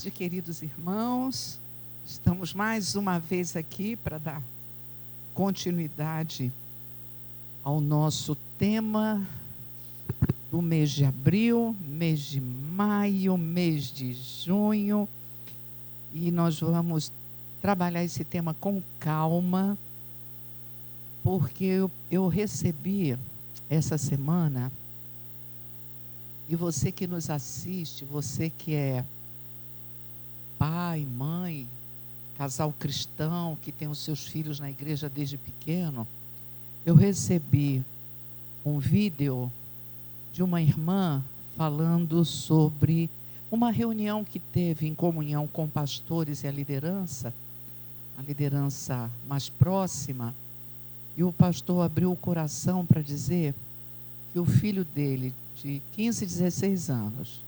Queridos irmãos, estamos mais uma vez aqui para dar continuidade ao nosso tema do mês de abril, mês de maio, mês de junho, e nós vamos trabalhar esse tema com calma, porque eu recebi essa semana, e você que nos assiste, você que é pai, mãe, casal cristão, que tem os seus filhos na igreja desde pequeno, eu recebi um vídeo de uma irmã falando sobre uma reunião que teve em comunhão com pastores e a liderança mais próxima, e o pastor abriu o coração para dizer que o filho dele, de 15, 16 anos,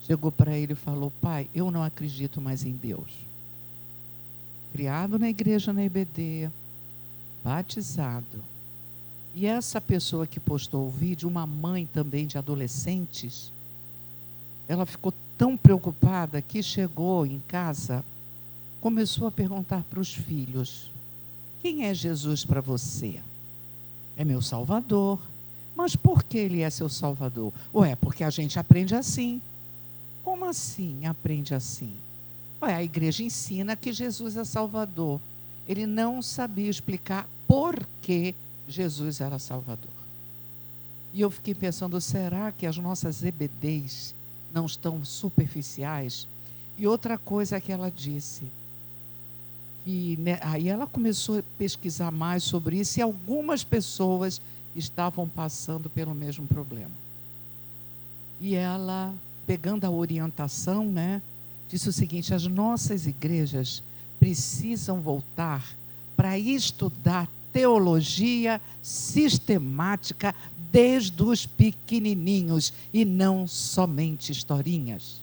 chegou para ele e falou: pai, eu não acredito mais em Deus. Criado na igreja na IBD, batizado. E essa pessoa que postou o vídeo, uma mãe também de adolescentes, ela ficou tão preocupada que chegou em casa, começou a perguntar para os filhos: quem é Jesus para você? É meu Salvador. Mas por que ele é seu Salvador? Ué, porque a gente aprende assim. Como assim aprende assim? Ué, a igreja ensina que Jesus é Salvador. Ele não sabia explicar por que Jesus era Salvador. E eu fiquei pensando, será que as nossas EBDs não estão superficiais? E outra coisa que ela disse, que, né, aí ela começou a pesquisar mais sobre isso, e algumas pessoas estavam passando pelo mesmo problema. E ela, pegando a orientação, né, disse o seguinte: as nossas igrejas precisam voltar para estudar teologia sistemática desde os pequenininhos e não somente historinhas.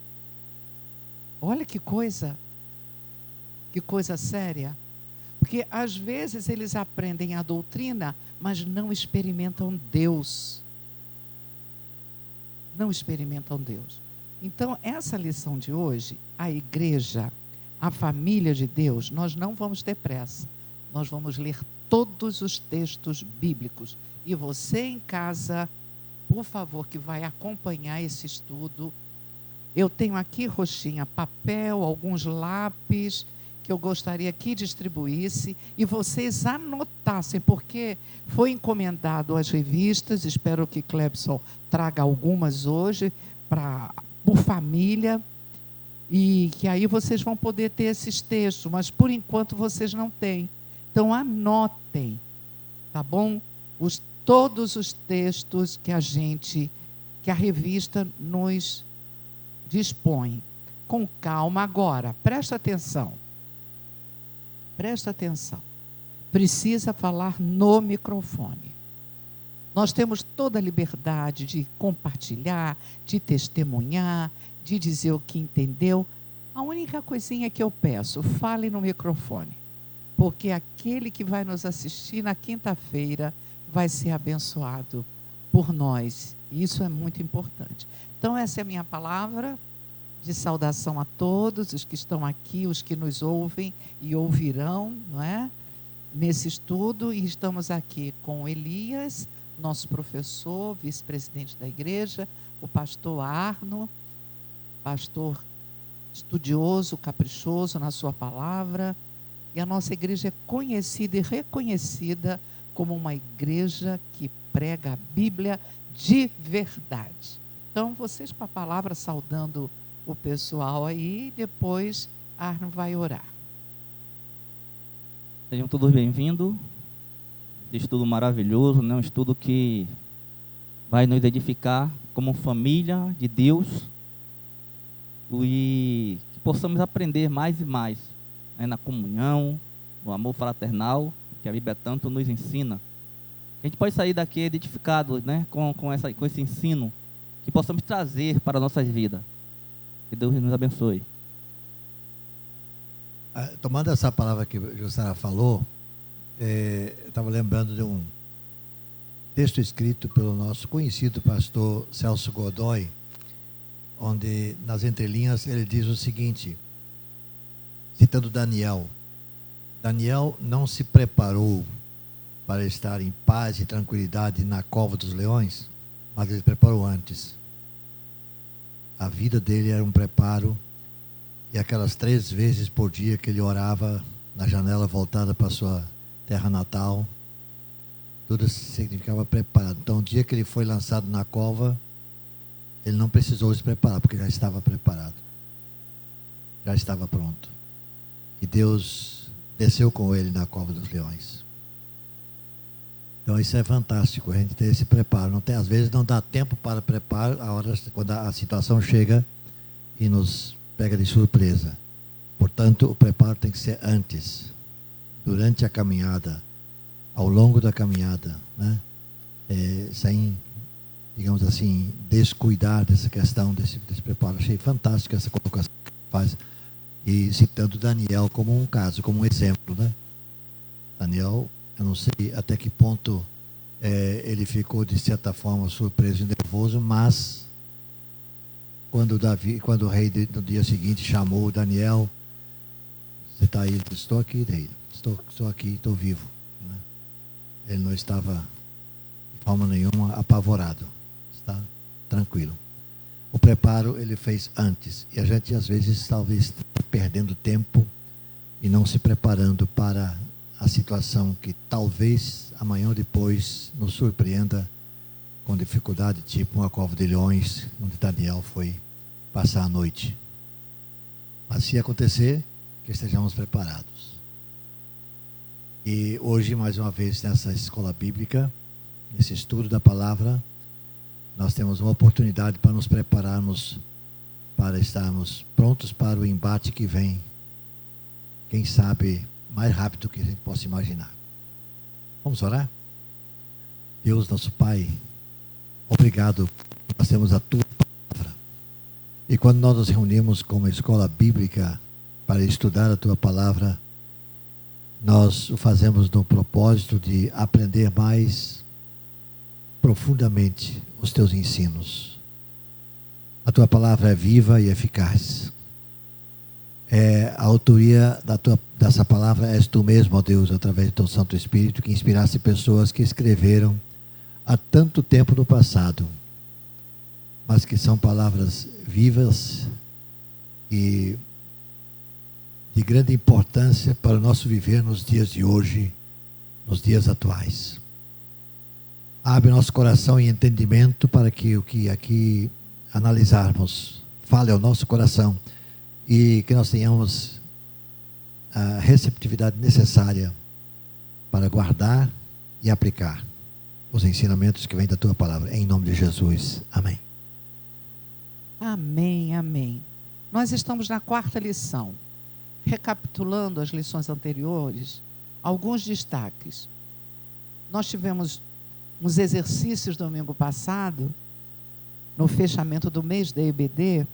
Olha que coisa séria. Porque às vezes eles aprendem a doutrina, mas não experimentam Deus. Não experimentam Deus. Então, essa lição de hoje, a igreja, a família de Deus, nós não vamos ter pressa. Nós vamos ler todos os textos bíblicos. E você em casa, por favor, que vai acompanhar esse estudo. Eu tenho aqui, Roxinha, papel, alguns lápis, que eu gostaria que distribuísse e vocês anotassem, porque foi encomendado às revistas, espero que Clebson traga algumas hoje, por família, e que aí vocês vão poder ter esses textos, mas por enquanto vocês não têm. Então anotem, tá bom? Todos os textos que a revista nos dispõe. Com calma agora, presta atenção. Presta atenção. Precisa falar no microfone. Nós temos toda a liberdade de compartilhar, de testemunhar, de dizer o que entendeu. A única coisinha que eu peço, fale no microfone. Porque aquele que vai nos assistir na quinta-feira vai ser abençoado por nós. E isso é muito importante. Então, essa é a minha palavra de saudação a todos os que estão aqui, os que nos ouvem e ouvirão, não é? Nesse estudo, e estamos aqui com Elias, nosso professor, vice-presidente da igreja, o pastor Arno, pastor estudioso, caprichoso na sua palavra, e a nossa igreja é conhecida e reconhecida como uma igreja que prega a Bíblia de verdade. Então, vocês com a palavra saudando o pessoal aí, depois Arno vai orar. Sejam todos bem-vindos. Esse estudo maravilhoso, né? Um estudo que vai nos edificar como família de Deus e que possamos aprender mais e mais, né? Na comunhão, no amor fraternal, que a Bíblia tanto nos ensina. A gente pode sair daqui edificado, né? com esse ensino, que possamos trazer para a nossa vida. Que Deus nos abençoe. Tomando essa palavra que a Jussara falou, eu estava lembrando de um texto escrito pelo nosso conhecido pastor Celso Godoy, onde nas entrelinhas ele diz o seguinte: citando Daniel. Daniel não se preparou para estar em paz e tranquilidade na cova dos leões, mas ele se preparou antes. A vida dele era um preparo, e aquelas 3 vezes por dia que ele orava na janela voltada para a sua terra natal, tudo significava preparado. Então, o dia que ele foi lançado na cova, ele não precisou se preparar, porque já estava preparado. Já estava pronto. E Deus desceu com ele na cova dos leões. Então, isso é fantástico, a gente ter esse preparo. Não tem, às vezes não dá tempo para preparar, quando a situação chega e nos pega de surpresa. Portanto, o preparo tem que ser antes, durante a caminhada, ao longo da caminhada, né? Sem, digamos assim, descuidar dessa questão, desse preparo. Achei fantástica essa colocação que faz, e citando Daniel como um caso, como um exemplo, né? Daniel, eu não sei até que ponto ele ficou, de certa forma, surpreso e nervoso, mas quando o rei no dia seguinte chamou Daniel, você está aí? Estou aqui, rei. Estou aqui, estou vivo. Né? Ele não estava, de forma nenhuma, apavorado. Está tranquilo. O preparo ele fez antes. E a gente, às vezes, talvez está perdendo tempo e não se preparando para a situação que talvez amanhã ou depois nos surpreenda com dificuldade, tipo uma cova de leões, onde Daniel foi passar a noite. Mas se acontecer, que estejamos preparados. E hoje, mais uma vez, nessa escola bíblica, nesse estudo da palavra, nós temos uma oportunidade para nos prepararmos, para estarmos prontos para o embate que vem, quem sabe, mais rápido do que a gente possa imaginar. Vamos orar? Deus, nosso Pai, obrigado, nós temos a Tua palavra. E quando nós nos reunimos como escola bíblica para estudar a Tua palavra, nós o fazemos no propósito de aprender mais profundamente os Teus ensinos. A Tua palavra é viva e eficaz. A autoria dessa palavra és Tu mesmo, ó Deus, através do Teu Santo Espírito, que inspirasse pessoas que escreveram há tanto tempo no passado, mas que são palavras vivas e de grande importância para o nosso viver nos dias de hoje, nos dias atuais. Abre nosso coração e entendimento para que o que aqui analisarmos fale ao nosso coração e que nós tenhamos a receptividade necessária para guardar e aplicar os ensinamentos que vêm da Tua palavra. Em nome de Jesus. Amém. Amém, amém. Nós estamos na 4ª lição. Recapitulando as lições anteriores, alguns destaques. Nós tivemos uns exercícios domingo passado, no fechamento do mês da EBD,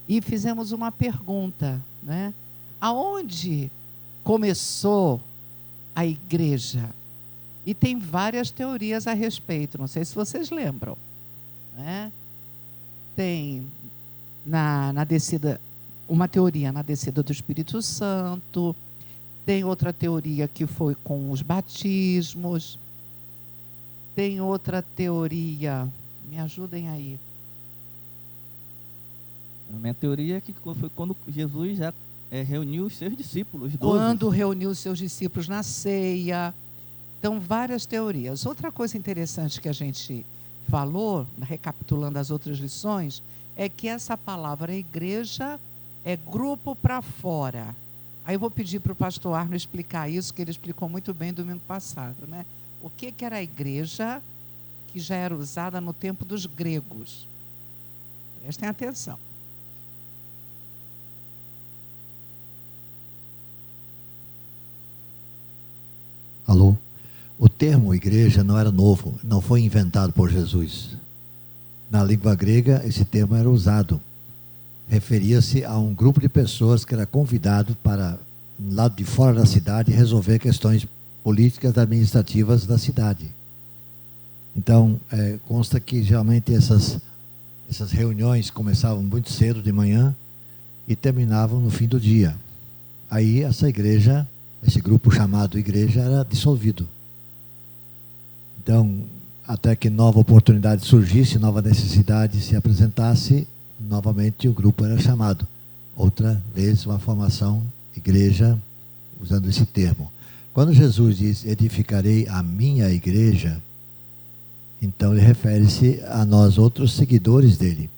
e fizemos uma pergunta, né? Aonde começou a igreja? E tem várias teorias a respeito, não sei se vocês lembram, né? Tem na descida, uma teoria na descida do Espírito Santo, tem outra teoria que foi com os batismos, tem outra teoria, me ajudem aí. A minha teoria é que foi quando Jesus já reuniu os seus discípulos. 12. Quando reuniu os seus discípulos na ceia. Então, várias teorias. Outra coisa interessante que a gente falou, recapitulando as outras lições, é que essa palavra igreja é grupo para fora. Aí eu vou pedir para o pastor Arno explicar isso, que ele explicou muito bem domingo passado, né? O que era a igreja que já era usada no tempo dos gregos. Prestem atenção. Alô? O termo igreja não era novo, não foi inventado por Jesus. Na língua grega, esse termo era usado. Referia-se a um grupo de pessoas que era convidado para, lado de fora da cidade, resolver questões políticas e administrativas da cidade. Então, consta que geralmente essas reuniões começavam muito cedo de manhã e terminavam no fim do dia. Aí essa igreja, esse grupo chamado igreja, era dissolvido. Então, até que nova oportunidade surgisse, nova necessidade se apresentasse, novamente o grupo era chamado. Outra vez, uma formação, igreja, usando esse termo. Quando Jesus diz, edificarei a minha igreja, então ele refere-se a nós outros seguidores dele.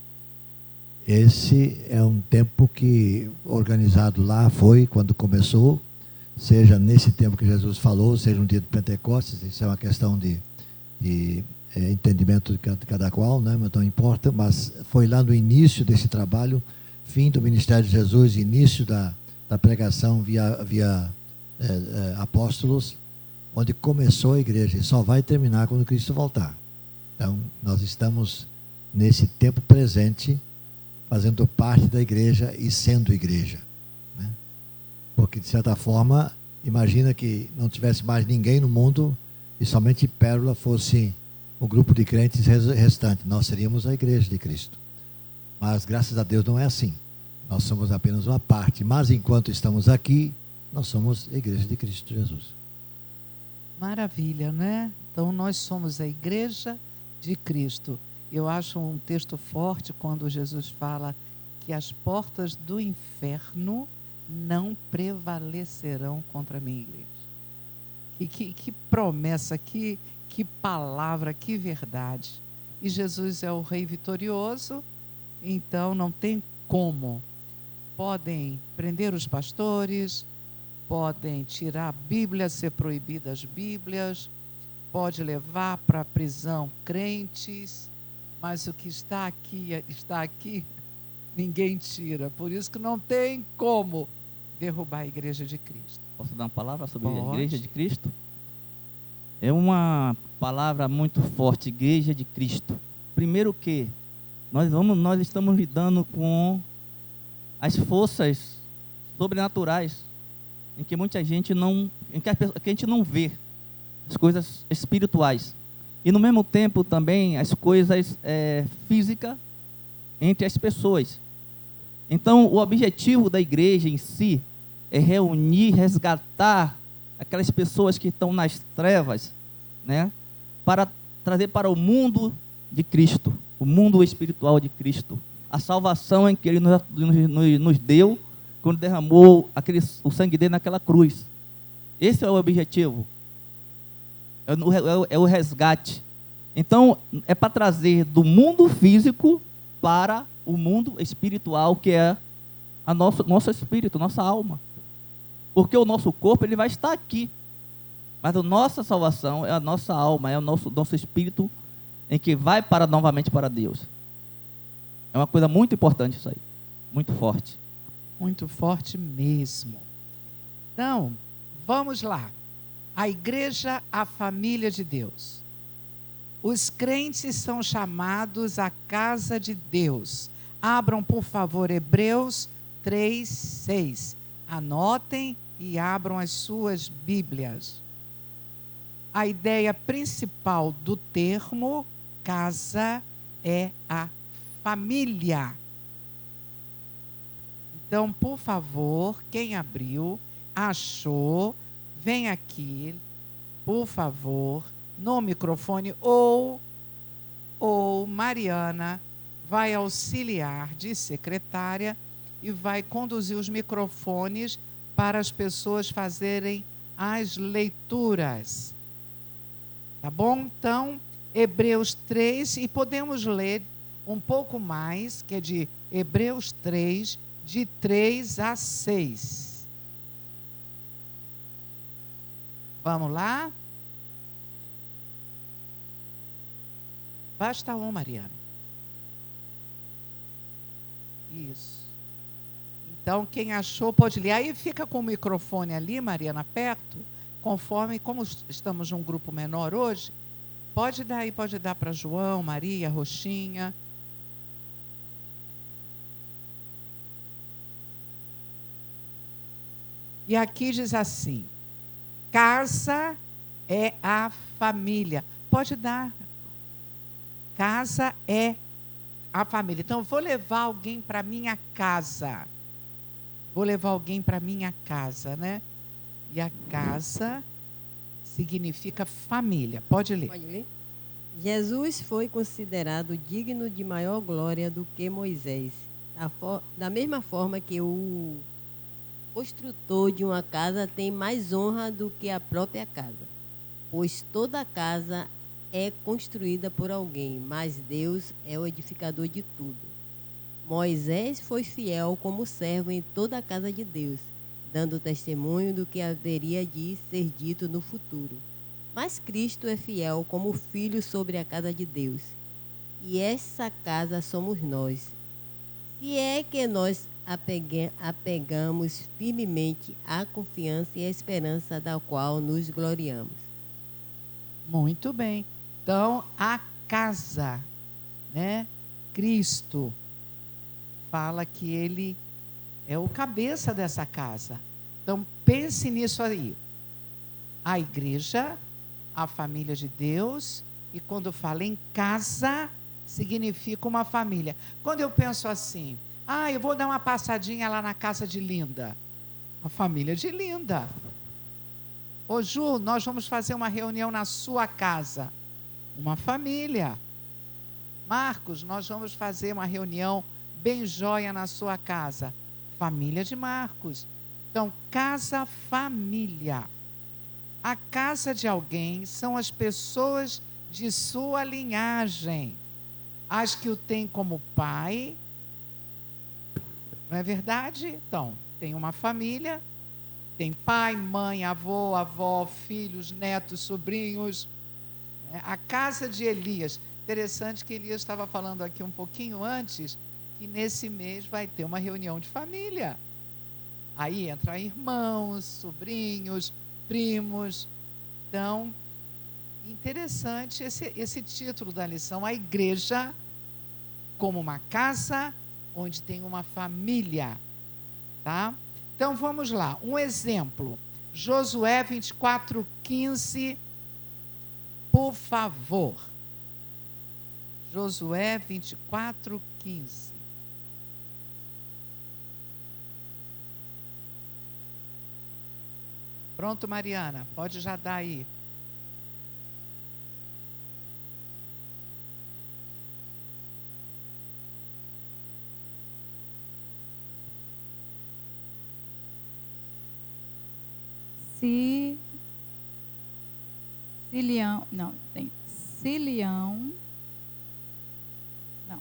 Esse é um tempo que, organizado lá, foi quando começou, seja nesse tempo que Jesus falou, seja um dia de Pentecostes, isso é uma questão de entendimento de cada qual, né? Mas não importa, mas foi lá no início desse trabalho, fim do ministério de Jesus, início da pregação via apóstolos, onde começou a igreja, e só vai terminar quando Cristo voltar. Então, nós estamos nesse tempo presente, fazendo parte da igreja e sendo igreja, né? Porque, de certa forma, imagina que não tivesse mais ninguém no mundo e somente Pérola fosse o grupo de crentes restante. Nós seríamos a igreja de Cristo. Mas, graças a Deus, não é assim. Nós somos apenas uma parte. Mas, enquanto estamos aqui, nós somos a igreja de Cristo Jesus. Maravilha, né? Então, nós somos a igreja de Cristo. Eu acho um texto forte quando Jesus fala que as portas do inferno não prevalecerão contra a minha igreja. Que promessa, que palavra, que verdade. E Jesus é o Rei vitorioso, então não tem como. Podem prender os pastores, podem tirar a Bíblia, ser proibidas as Bíblias, pode levar para a prisão crentes, mas o que está aqui, ninguém tira. Por isso que não tem como derrubar a igreja de Cristo. Posso dar uma palavra sobre Pode. a igreja de Cristo? É uma palavra muito forte, igreja de Cristo. Primeiro que nós estamos lidando com as forças sobrenaturais, em que muita gente que a gente não vê, as coisas espirituais. E no mesmo tempo também as coisas físicas entre as pessoas. Então o objetivo da igreja em si é reunir, resgatar aquelas pessoas que estão nas trevas, né, para trazer para o mundo de Cristo, o mundo espiritual de Cristo, a salvação em que Ele nos deu quando derramou o sangue dele naquela cruz. Esse é o objetivo, é o resgate. Então é para trazer do mundo físico para o mundo espiritual, que é nosso espírito, nossa alma. Porque o nosso corpo ele vai estar aqui, mas a nossa salvação é a nossa alma, é o nosso espírito em que vai novamente para Deus. É uma coisa muito importante isso aí, muito forte. Muito forte mesmo. Então, vamos lá. A igreja, a família de Deus. Os crentes são chamados à casa de Deus. Abram, por favor, Hebreus 3:6. Anotem e abram as suas Bíblias. A ideia principal do termo casa é a família. Então, por favor, quem abriu, achou, vem aqui, por favor, no microfone, ou Mariana vai auxiliar de secretária e vai conduzir os microfones para as pessoas fazerem as leituras. Tá bom? Então, Hebreus 3, e podemos ler um pouco mais, que é de Hebreus 3, de 3 a 6. Vamos lá? Basta um, Mariana. Isso. Então, quem achou pode ler. Aí fica com o microfone ali, Mariana, perto, conforme, como estamos num grupo menor hoje, pode dar para João, Maria, Roxinha. E aqui diz assim: casa é a família. Pode dar. Casa é a família. Então, eu vou levar alguém para minha casa. vou levar alguém para minha casa, né? E a casa significa família. Pode ler. Pode ler? Jesus foi considerado digno de maior glória do que Moisés, da mesma forma que o construtor de uma casa tem mais honra do que a própria casa, pois toda casa é construída por alguém, mas Deus é o edificador de tudo. Moisés foi fiel como servo em toda a casa de Deus, dando testemunho do que haveria de ser dito no futuro. Mas Cristo é fiel como filho sobre a casa de Deus. E essa casa somos nós. Se é que nós apegamos firmemente à confiança e à esperança da qual nos gloriamos. Muito bem. Então, a casa, né? Cristo fala que ele é o cabeça dessa casa. Então, pense nisso aí. A igreja, a família de Deus, e quando fala em casa, significa uma família. Quando eu penso assim, eu vou dar uma passadinha lá na casa de Linda. A família de Linda. Ô Ju, nós vamos fazer uma reunião na sua casa. Uma família. Marcos, nós vamos fazer uma reunião bem joia na sua casa. Família de Marcos. Então, casa, família. A casa de alguém são as pessoas de sua linhagem. As que o têm como pai. Não é verdade? Então, tem uma família, tem pai, mãe, avô, avó, filhos, netos, sobrinhos. Né? A casa de Elias. Interessante que Elias estava falando aqui um pouquinho antes, que nesse mês vai ter uma reunião de família. Aí entra irmãos, sobrinhos, primos. Então, interessante esse título da lição, a igreja como uma casa onde tem uma família, tá? Então, vamos lá, um exemplo, Josué 24:15, por favor. Josué 24:15. Pronto, Mariana, pode já dar aí. Sileão, não, tem Sileão, não.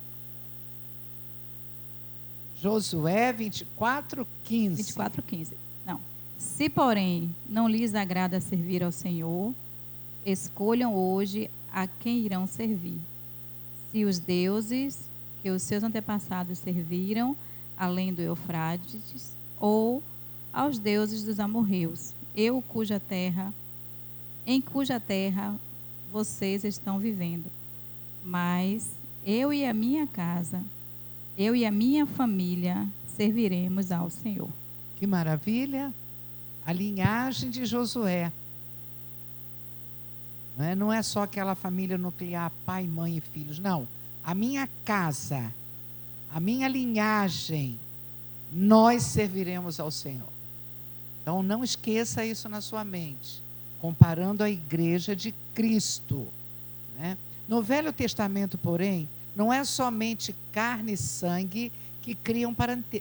Josué 24:15. 24:15, não. Se, porém, não lhes agrada servir ao Senhor, escolham hoje a quem irão servir. Se os deuses que os seus antepassados serviram, além do Eufrates, ou aos deuses dos amorreus, em cuja terra vocês estão vivendo. Mas eu e a minha casa, eu e a minha família serviremos ao Senhor. Que maravilha! A linhagem de Josué. Não é só aquela família nuclear, pai, mãe e filhos. Não. A minha casa, a minha linhagem, nós serviremos ao Senhor. Então, não esqueça isso na sua mente. Comparando a igreja de Cristo. Né? No Velho Testamento, porém, não é somente carne e sangue que criam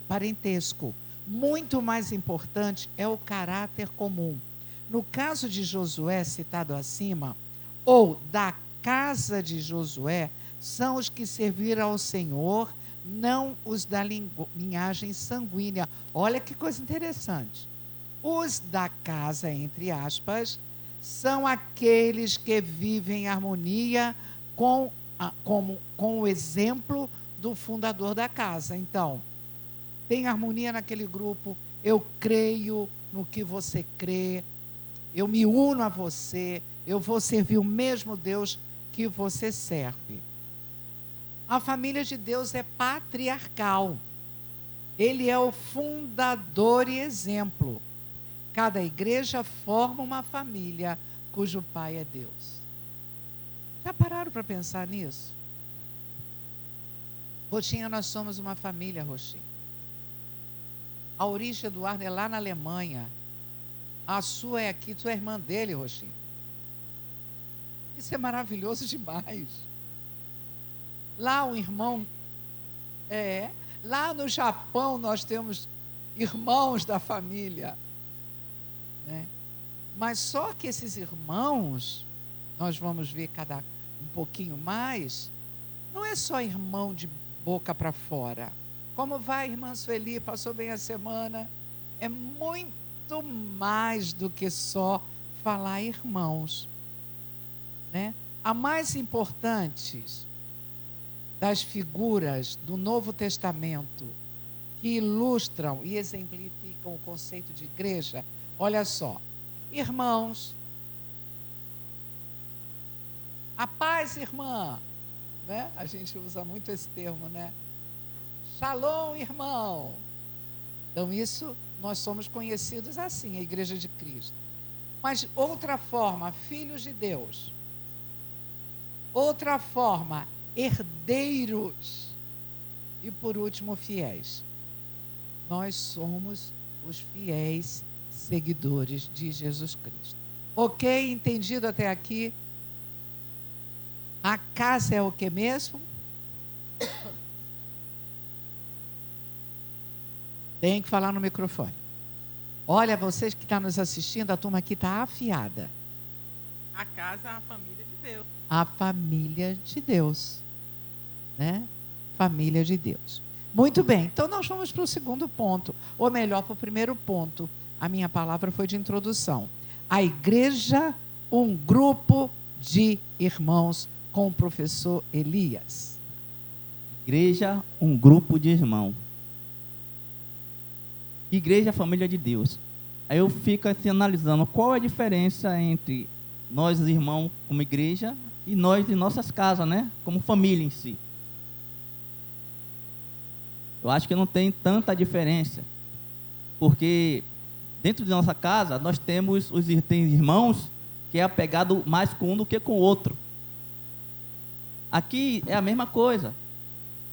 parentesco. Muito mais importante é o caráter comum. No caso de Josué, citado acima, ou da casa de Josué, são os que serviram ao Senhor, não os da linhagem sanguínea. Olha que coisa interessante. Os da casa, entre aspas, são aqueles que vivem em harmonia com o exemplo do fundador da casa. Então, tem harmonia naquele grupo, eu creio no que você crê, eu me uno a você, eu vou servir o mesmo Deus que você serve. A família de Deus é patriarcal. Ele é o fundador e exemplo. Cada igreja forma uma família cujo pai é Deus. Já pararam para pensar nisso? Roxinha, nós somos uma família, Roxinha. A origem do Arno é lá na Alemanha. A sua é aqui, tu é irmã dele, Roxinha. Isso é maravilhoso demais. Lá o irmão... lá no Japão nós temos irmãos da família, né? Mas só que esses irmãos, nós vamos ver um pouquinho mais, não é só irmão de boca para fora. Como vai, irmã Sueli? Passou bem a semana? É muito mais do que só falar irmãos, né? A mais importantes das figuras do Novo Testamento que ilustram e exemplificam o conceito de igreja, olha só, irmãos, a paz, irmã, né? A gente usa muito esse termo, né? Shalom, irmão. Então isso, nós somos conhecidos assim, a Igreja de Cristo. Mas outra forma, filhos de Deus. Outra forma, herdeiros. E por último, fiéis. Nós somos os fiéis seguidores de Jesus Cristo. Ok? Entendido até aqui? A casa é o que mesmo? Tem que falar no microfone. Olha, vocês que estão nos assistindo, a turma aqui está afiada. A casa é a família de Deus. A família de Deus, né? Família de Deus. Muito bem, então nós vamos para o segundo ponto, ou melhor, para o primeiro ponto. A minha palavra foi de introdução. A igreja, um grupo de irmãos, com o professor Elias. Igreja, um grupo de irmãos. Igreja, família de Deus. Aí eu fico assim analisando qual é a diferença entre nós, irmãos, como igreja, e nós em nossas casas, né? Como família em si. Eu acho que não tem tanta diferença, porque dentro de nossa casa nós temos tem irmãos que é apegado mais com um do que com o outro. Aqui é a mesma coisa.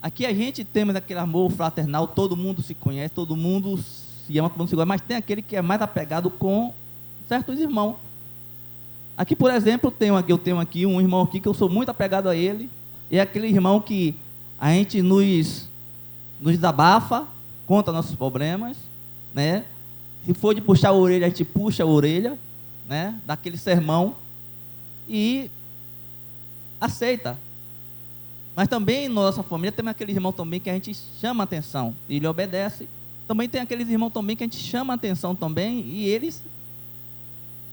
Aqui a gente tem aquele amor fraternal, todo mundo se conhece, todo mundo se ama, todo mundo se gosta, mas tem aquele que é mais apegado com certos irmãos. Aqui, por exemplo, eu tenho aqui um irmão aqui que eu sou muito apegado a ele, e é aquele irmão que a gente nos desabafa, conta nossos problemas, né? Se for de puxar a orelha, a gente puxa a orelha, né? Dá aquele sermão e aceita. Mas também em nossa família tem aquele irmão também que a gente chama atenção e ele obedece. Também tem aqueles irmãos também que a gente chama atenção também e eles...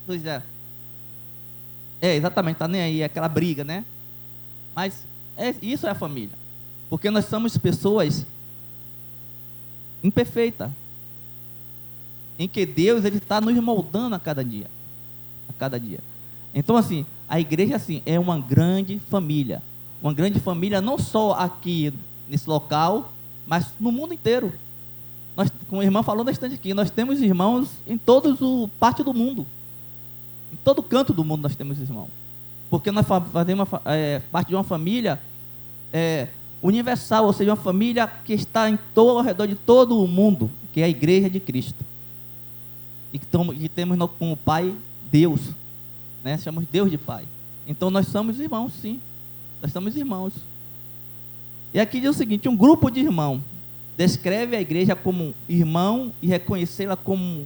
Pois é. Exatamente, tá nem aí, é aquela briga, né? Mas isso é a família. Porque nós somos pessoas imperfeitas. Em que Deus ele está nos moldando a cada dia. A cada dia. Então, assim, a igreja assim, é uma grande família. Uma grande família não só aqui nesse local, mas no mundo inteiro. Nós, como a irmã falou na estante aqui, nós temos irmãos em todas as partes do mundo. Em todo canto do mundo nós temos irmãos. Porque nós fazemos parte de uma família universal, ou seja, uma família que está ao redor de todo o mundo, que é a igreja de Cristo. E que temos como Pai Deus, né? Chamamos Deus de Pai. Então nós somos irmãos, sim. Nós somos irmãos. E aqui diz o seguinte: um grupo de irmãos descreve a igreja como irmão e reconhecê-la como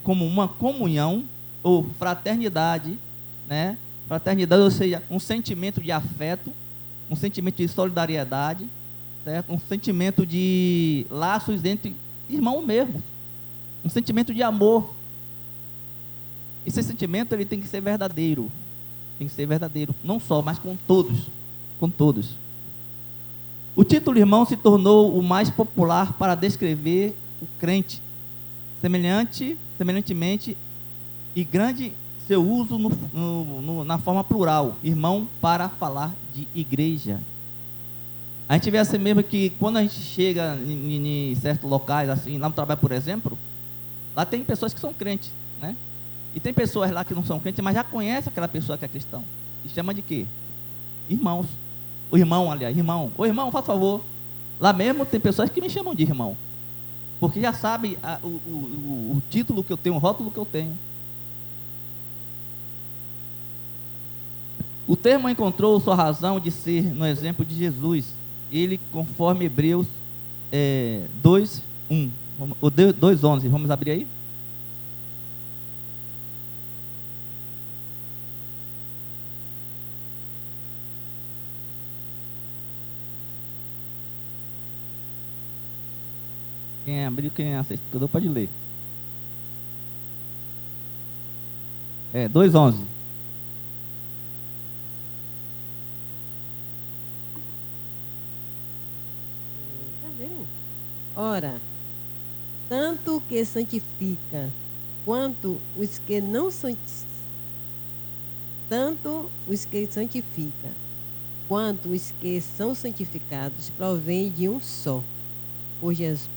uma comunhão ou fraternidade, né? Fraternidade, ou seja, um sentimento de afeto, um sentimento de solidariedade, certo? Um sentimento de laços entre irmãos mesmo, um sentimento de amor. Esse sentimento ele tem que ser verdadeiro, não só, mas com todos, O título irmão se tornou o mais popular para descrever o crente, semelhantemente e grande seu uso na forma plural, irmão, para falar de igreja. A gente vê assim mesmo que quando a gente chega em certos locais, assim, lá no trabalho, por exemplo, lá tem pessoas que são crentes, né? E tem pessoas lá que não são crentes, mas já conhecem aquela pessoa que é cristão. E chama de quê? Irmãos. O irmão, aliás, irmão. Ô irmão, faz favor. Lá mesmo tem pessoas que me chamam de irmão. Porque já sabe o título que eu tenho, o rótulo que eu tenho. O termo encontrou sua razão de ser no exemplo de Jesus. Ele, conforme Hebreus 2:1. 2:11. Vamos abrir aí? Quem abriu, quem aceitou, pode ler. 2:11. Tá vendo? Ora, tanto o que santifica, quanto os que não santificam, tanto os que santifica, quanto os que são santificados, provém de um só.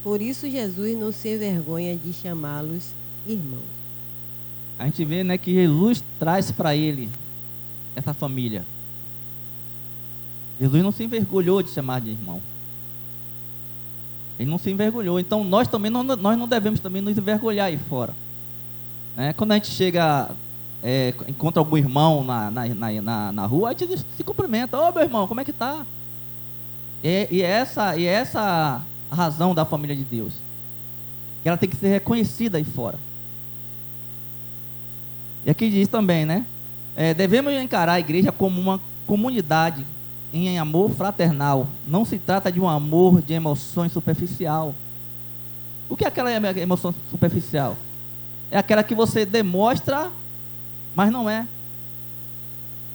Por isso Jesus não se envergonha de chamá-los irmãos. A gente vê, né, que Jesus traz para ele essa família. Jesus não se envergonhou de chamar de irmão. Ele não se envergonhou. Então nós também nós não devemos também nos envergonhar aí fora. Quando a gente chega, encontra algum irmão na rua, a gente se cumprimenta. Ô, meu irmão, como é que tá? E essa a razão da família de Deus. Ela tem que ser reconhecida aí fora. E aqui diz também, né? Devemos encarar a igreja como uma comunidade em amor fraternal. Não se trata de um amor de emoções superficial. O que é aquela emoção superficial? É aquela que você demonstra, mas não é.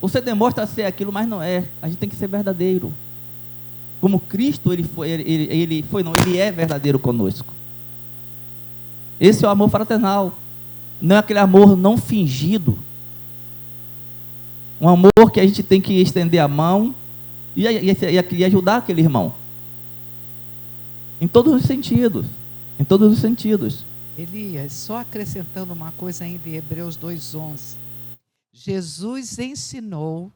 Você demonstra ser aquilo, mas não é. A gente tem que ser verdadeiro. Como Cristo, ele é verdadeiro conosco. Esse é o amor fraternal. Não é aquele amor não fingido. Um amor que a gente tem que estender a mão e ajudar aquele irmão. Em todos os sentidos. Em todos os sentidos. Elias, só acrescentando uma coisa ainda em Hebreus 2:11. Jesus ensinou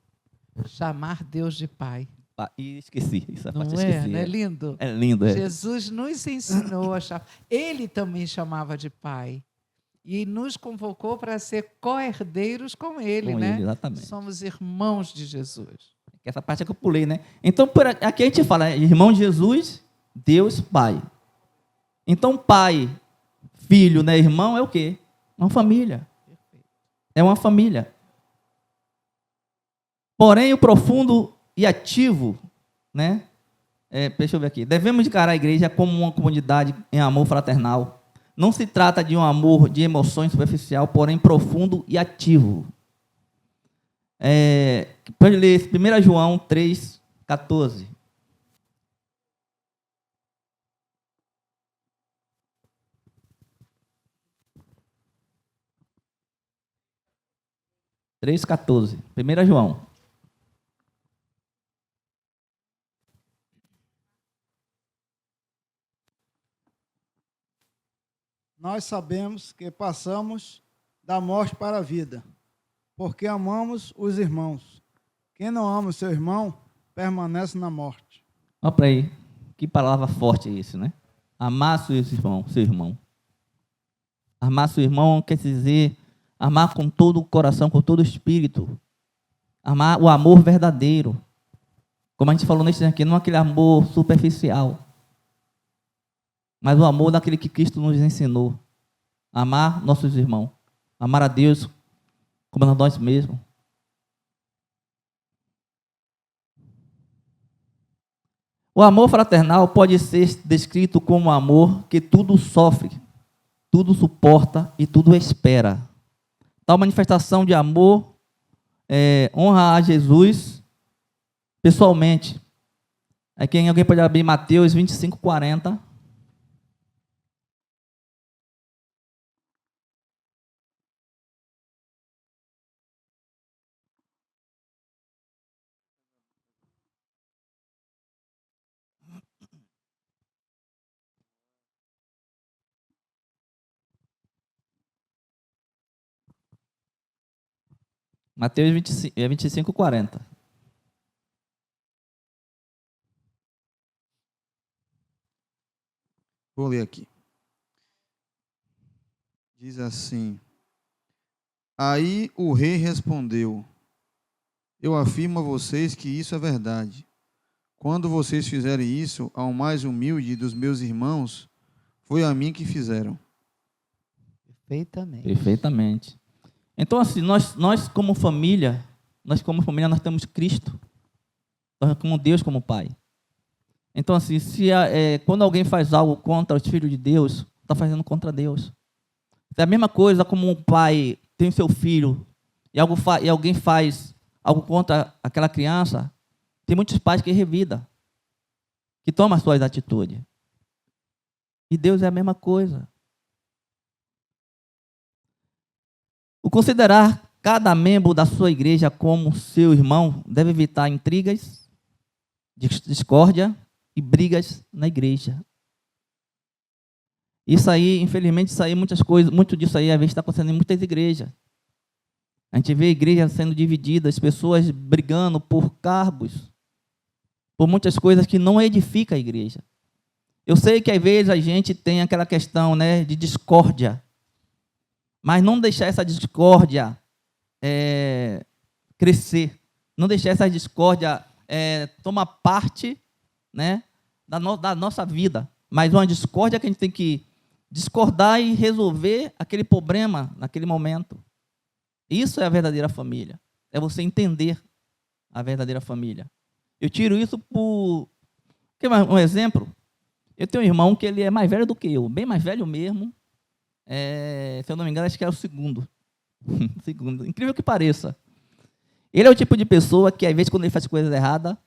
chamar Deus de Pai. E esqueci. Essa Não parte eu é? esqueci. Não é lindo? É lindo, é. Jesus nos ensinou a chamar. Ele também chamava de Pai. E nos convocou para ser co-herdeiros com Ele, Com né? ele, exatamente. Somos irmãos de Jesus. Essa parte é que eu pulei, né? Então, aqui a gente fala, irmão de Jesus, Deus, Pai. Então, pai, filho, né, irmão, é o quê? Uma família. É uma família. Porém, o profundo e ativo, né? Deixa eu ver aqui. Devemos encarar a igreja como uma comunidade em amor fraternal. Não se trata de um amor de emoções superficial, porém profundo e ativo. Pode ler 1 João 3:14. (3:14). 1 João. Nós sabemos que passamos da morte para a vida, porque amamos os irmãos. Quem não ama o seu irmão, permanece na morte. Olha para aí, que palavra forte é isso, né? Amar seu irmão. Amar seu irmão quer dizer amar com todo o coração, com todo o espírito. Amar o amor verdadeiro. Como a gente falou nesse aqui, não aquele amor superficial, mas o amor daquele que Cristo nos ensinou. Amar nossos irmãos. Amar a Deus como a nós mesmos. O amor fraternal pode ser descrito como um amor que tudo sofre, tudo suporta e tudo espera. Tal manifestação de amor honra a Jesus pessoalmente. Aqui alguém pode abrir Mateus 25:40. Mateus 25:40. Vou ler aqui. Diz assim: Aí o rei respondeu: Eu afirmo a vocês que isso é verdade. Quando vocês fizerem isso ao mais humilde dos meus irmãos, foi a mim que fizeram. Perfeitamente. Perfeitamente. Então, assim, nós como família, nós temos Cristo, nós como Deus como Pai. Então, assim, quando alguém faz algo contra os filhos de Deus, está fazendo contra Deus. É a mesma coisa como um pai tem seu filho e alguém faz algo contra aquela criança, tem muitos pais que revidam, que tomam as suas atitudes. E Deus é a mesma coisa. O considerar cada membro da sua igreja como seu irmão deve evitar intrigas, discórdia e brigas na igreja. Isso aí, infelizmente, muito disso aí, às vezes está acontecendo em muitas igrejas. A gente vê igrejas sendo divididas, pessoas brigando por cargos, por muitas coisas que não edificam a igreja. Eu sei que às vezes a gente tem aquela questão, né, de discórdia, mas não deixar essa discórdia crescer, não deixar essa discórdia tomar parte, né, da nossa vida, mas uma discórdia que a gente tem que discordar e resolver aquele problema naquele momento. Isso é a verdadeira família, é você entender a verdadeira família. Eu tiro isso por um exemplo. Eu tenho um irmão que ele é mais velho do que eu, bem mais velho mesmo. Se eu não me engano, acho que é o segundo. Incrível que pareça. Ele é o tipo de pessoa que, às vezes, quando ele faz coisas erradas,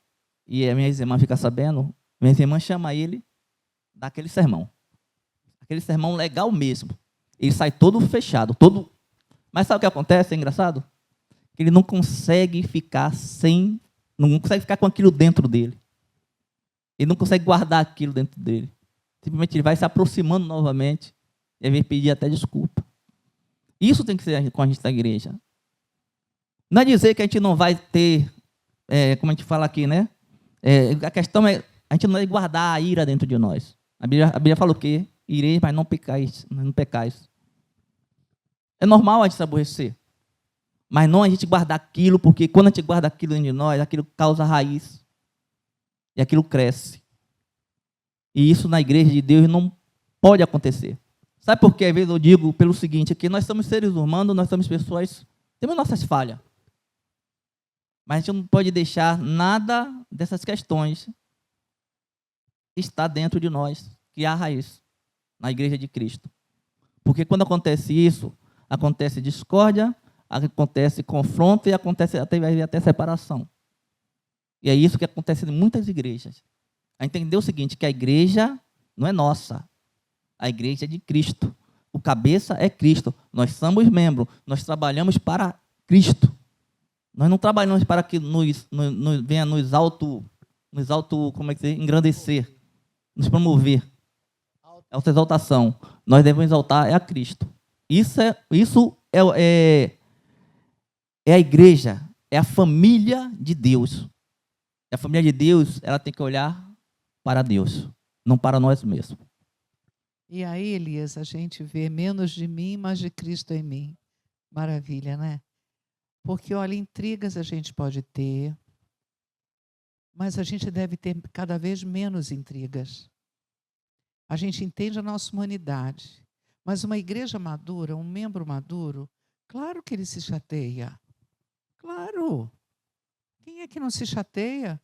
e a minha irmã fica sabendo, minha irmã chama ele daquele sermão. Aquele sermão legal mesmo. Ele sai todo fechado, todo... Mas sabe o que acontece? É engraçado? Ele não consegue ficar não consegue ficar com aquilo dentro dele. Ele não consegue guardar aquilo dentro dele. Simplesmente ele vai se aproximando novamente e vai pedir até desculpa. Isso tem que ser com a gente da igreja. Não é dizer que a gente não vai ter, como a gente fala aqui, né? A questão é, a gente não vai guardar a ira dentro de nós. A Bíblia fala o quê? Ireis, mas não pecais. Não pecais. É normal a gente se aborrecer. Mas não a gente guardar aquilo, porque quando a gente guarda aquilo dentro de nós, aquilo causa raiz. E aquilo cresce. E isso na igreja de Deus não pode acontecer. Sabe por quê? Às vezes eu digo pelo seguinte, que nós somos seres humanos, nós somos pessoas, temos nossas falhas. Mas a gente não pode deixar nada dessas questões estar dentro de nós, criar raiz na igreja de Cristo. Porque quando acontece isso, acontece discórdia, acontece confronto e acontece até separação. E é isso que acontece em muitas igrejas. A entender o seguinte, que a igreja não é nossa. A igreja é de Cristo. O cabeça é Cristo. Nós somos membros. Nós trabalhamos para Cristo. Nós não trabalhamos para que venha nos como é que se diz? Engrandecer, nos promover. Autoexaltação. Nós devemos exaltar a Cristo. Isso é a igreja, é a família de Deus. A família de Deus, ela tem que olhar para Deus, não para nós mesmos. E aí, Elias, a gente vê menos de mim, mais de Cristo em mim. Maravilha, né? Porque, olha, intrigas a gente pode ter, mas a gente deve ter cada vez menos intrigas. A gente entende a nossa humanidade, mas uma igreja madura, um membro maduro, claro que ele se chateia. Claro. Quem é que não se chateia?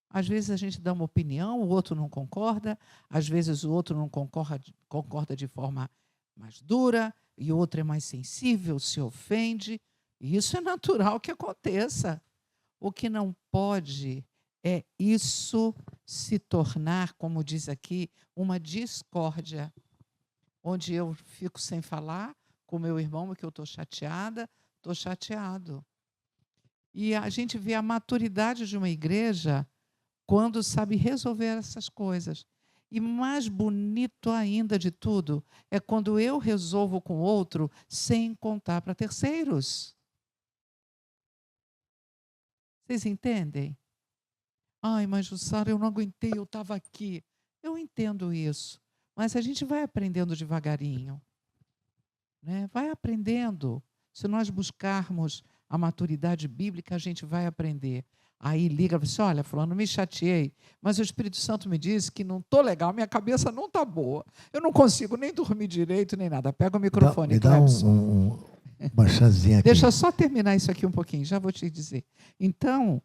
Às vezes a gente dá uma opinião, o outro não concorda, às vezes o outro não concorda de forma mais dura, e o outro é mais sensível, se ofende. E isso é natural que aconteça. O que não pode é isso se tornar, como diz aqui, uma discórdia, onde eu fico sem falar com meu irmão, porque eu estou chateada, estou chateado. E a gente vê a maturidade de uma igreja quando sabe resolver essas coisas. E mais bonito ainda de tudo é quando eu resolvo com o outro sem contar para terceiros. Vocês entendem? Ai, mas Jussara, eu não aguentei, eu estava aqui. Eu entendo isso, mas a gente vai aprendendo devagarinho. né? Vai aprendendo. Se nós buscarmos a maturidade bíblica, a gente vai aprender. Aí liga e fala assim, olha, fulano, me chateei, mas o Espírito Santo me disse que não estou legal, minha cabeça não está boa. Eu não consigo nem dormir direito, nem nada. Pega o microfone, Me dá Clebson. uma chancezinha aqui. Deixa eu só terminar isso aqui um pouquinho, já vou te dizer. Então,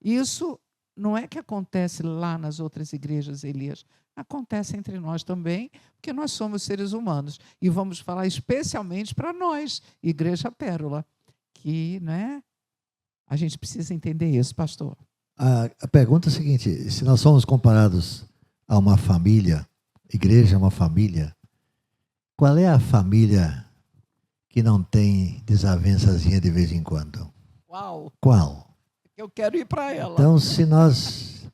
isso não é que acontece lá nas outras igrejas, Elias. Acontece entre nós também, porque nós somos seres humanos. E vamos falar especialmente para nós, Igreja Pérola, que, né, a gente precisa entender isso, pastor. A pergunta é a seguinte, se nós somos comparados a uma família, igreja é uma família, qual é a família que não tem desavençazinha de vez em quando? Uau! Qual? Eu quero ir para ela. Então, se nós,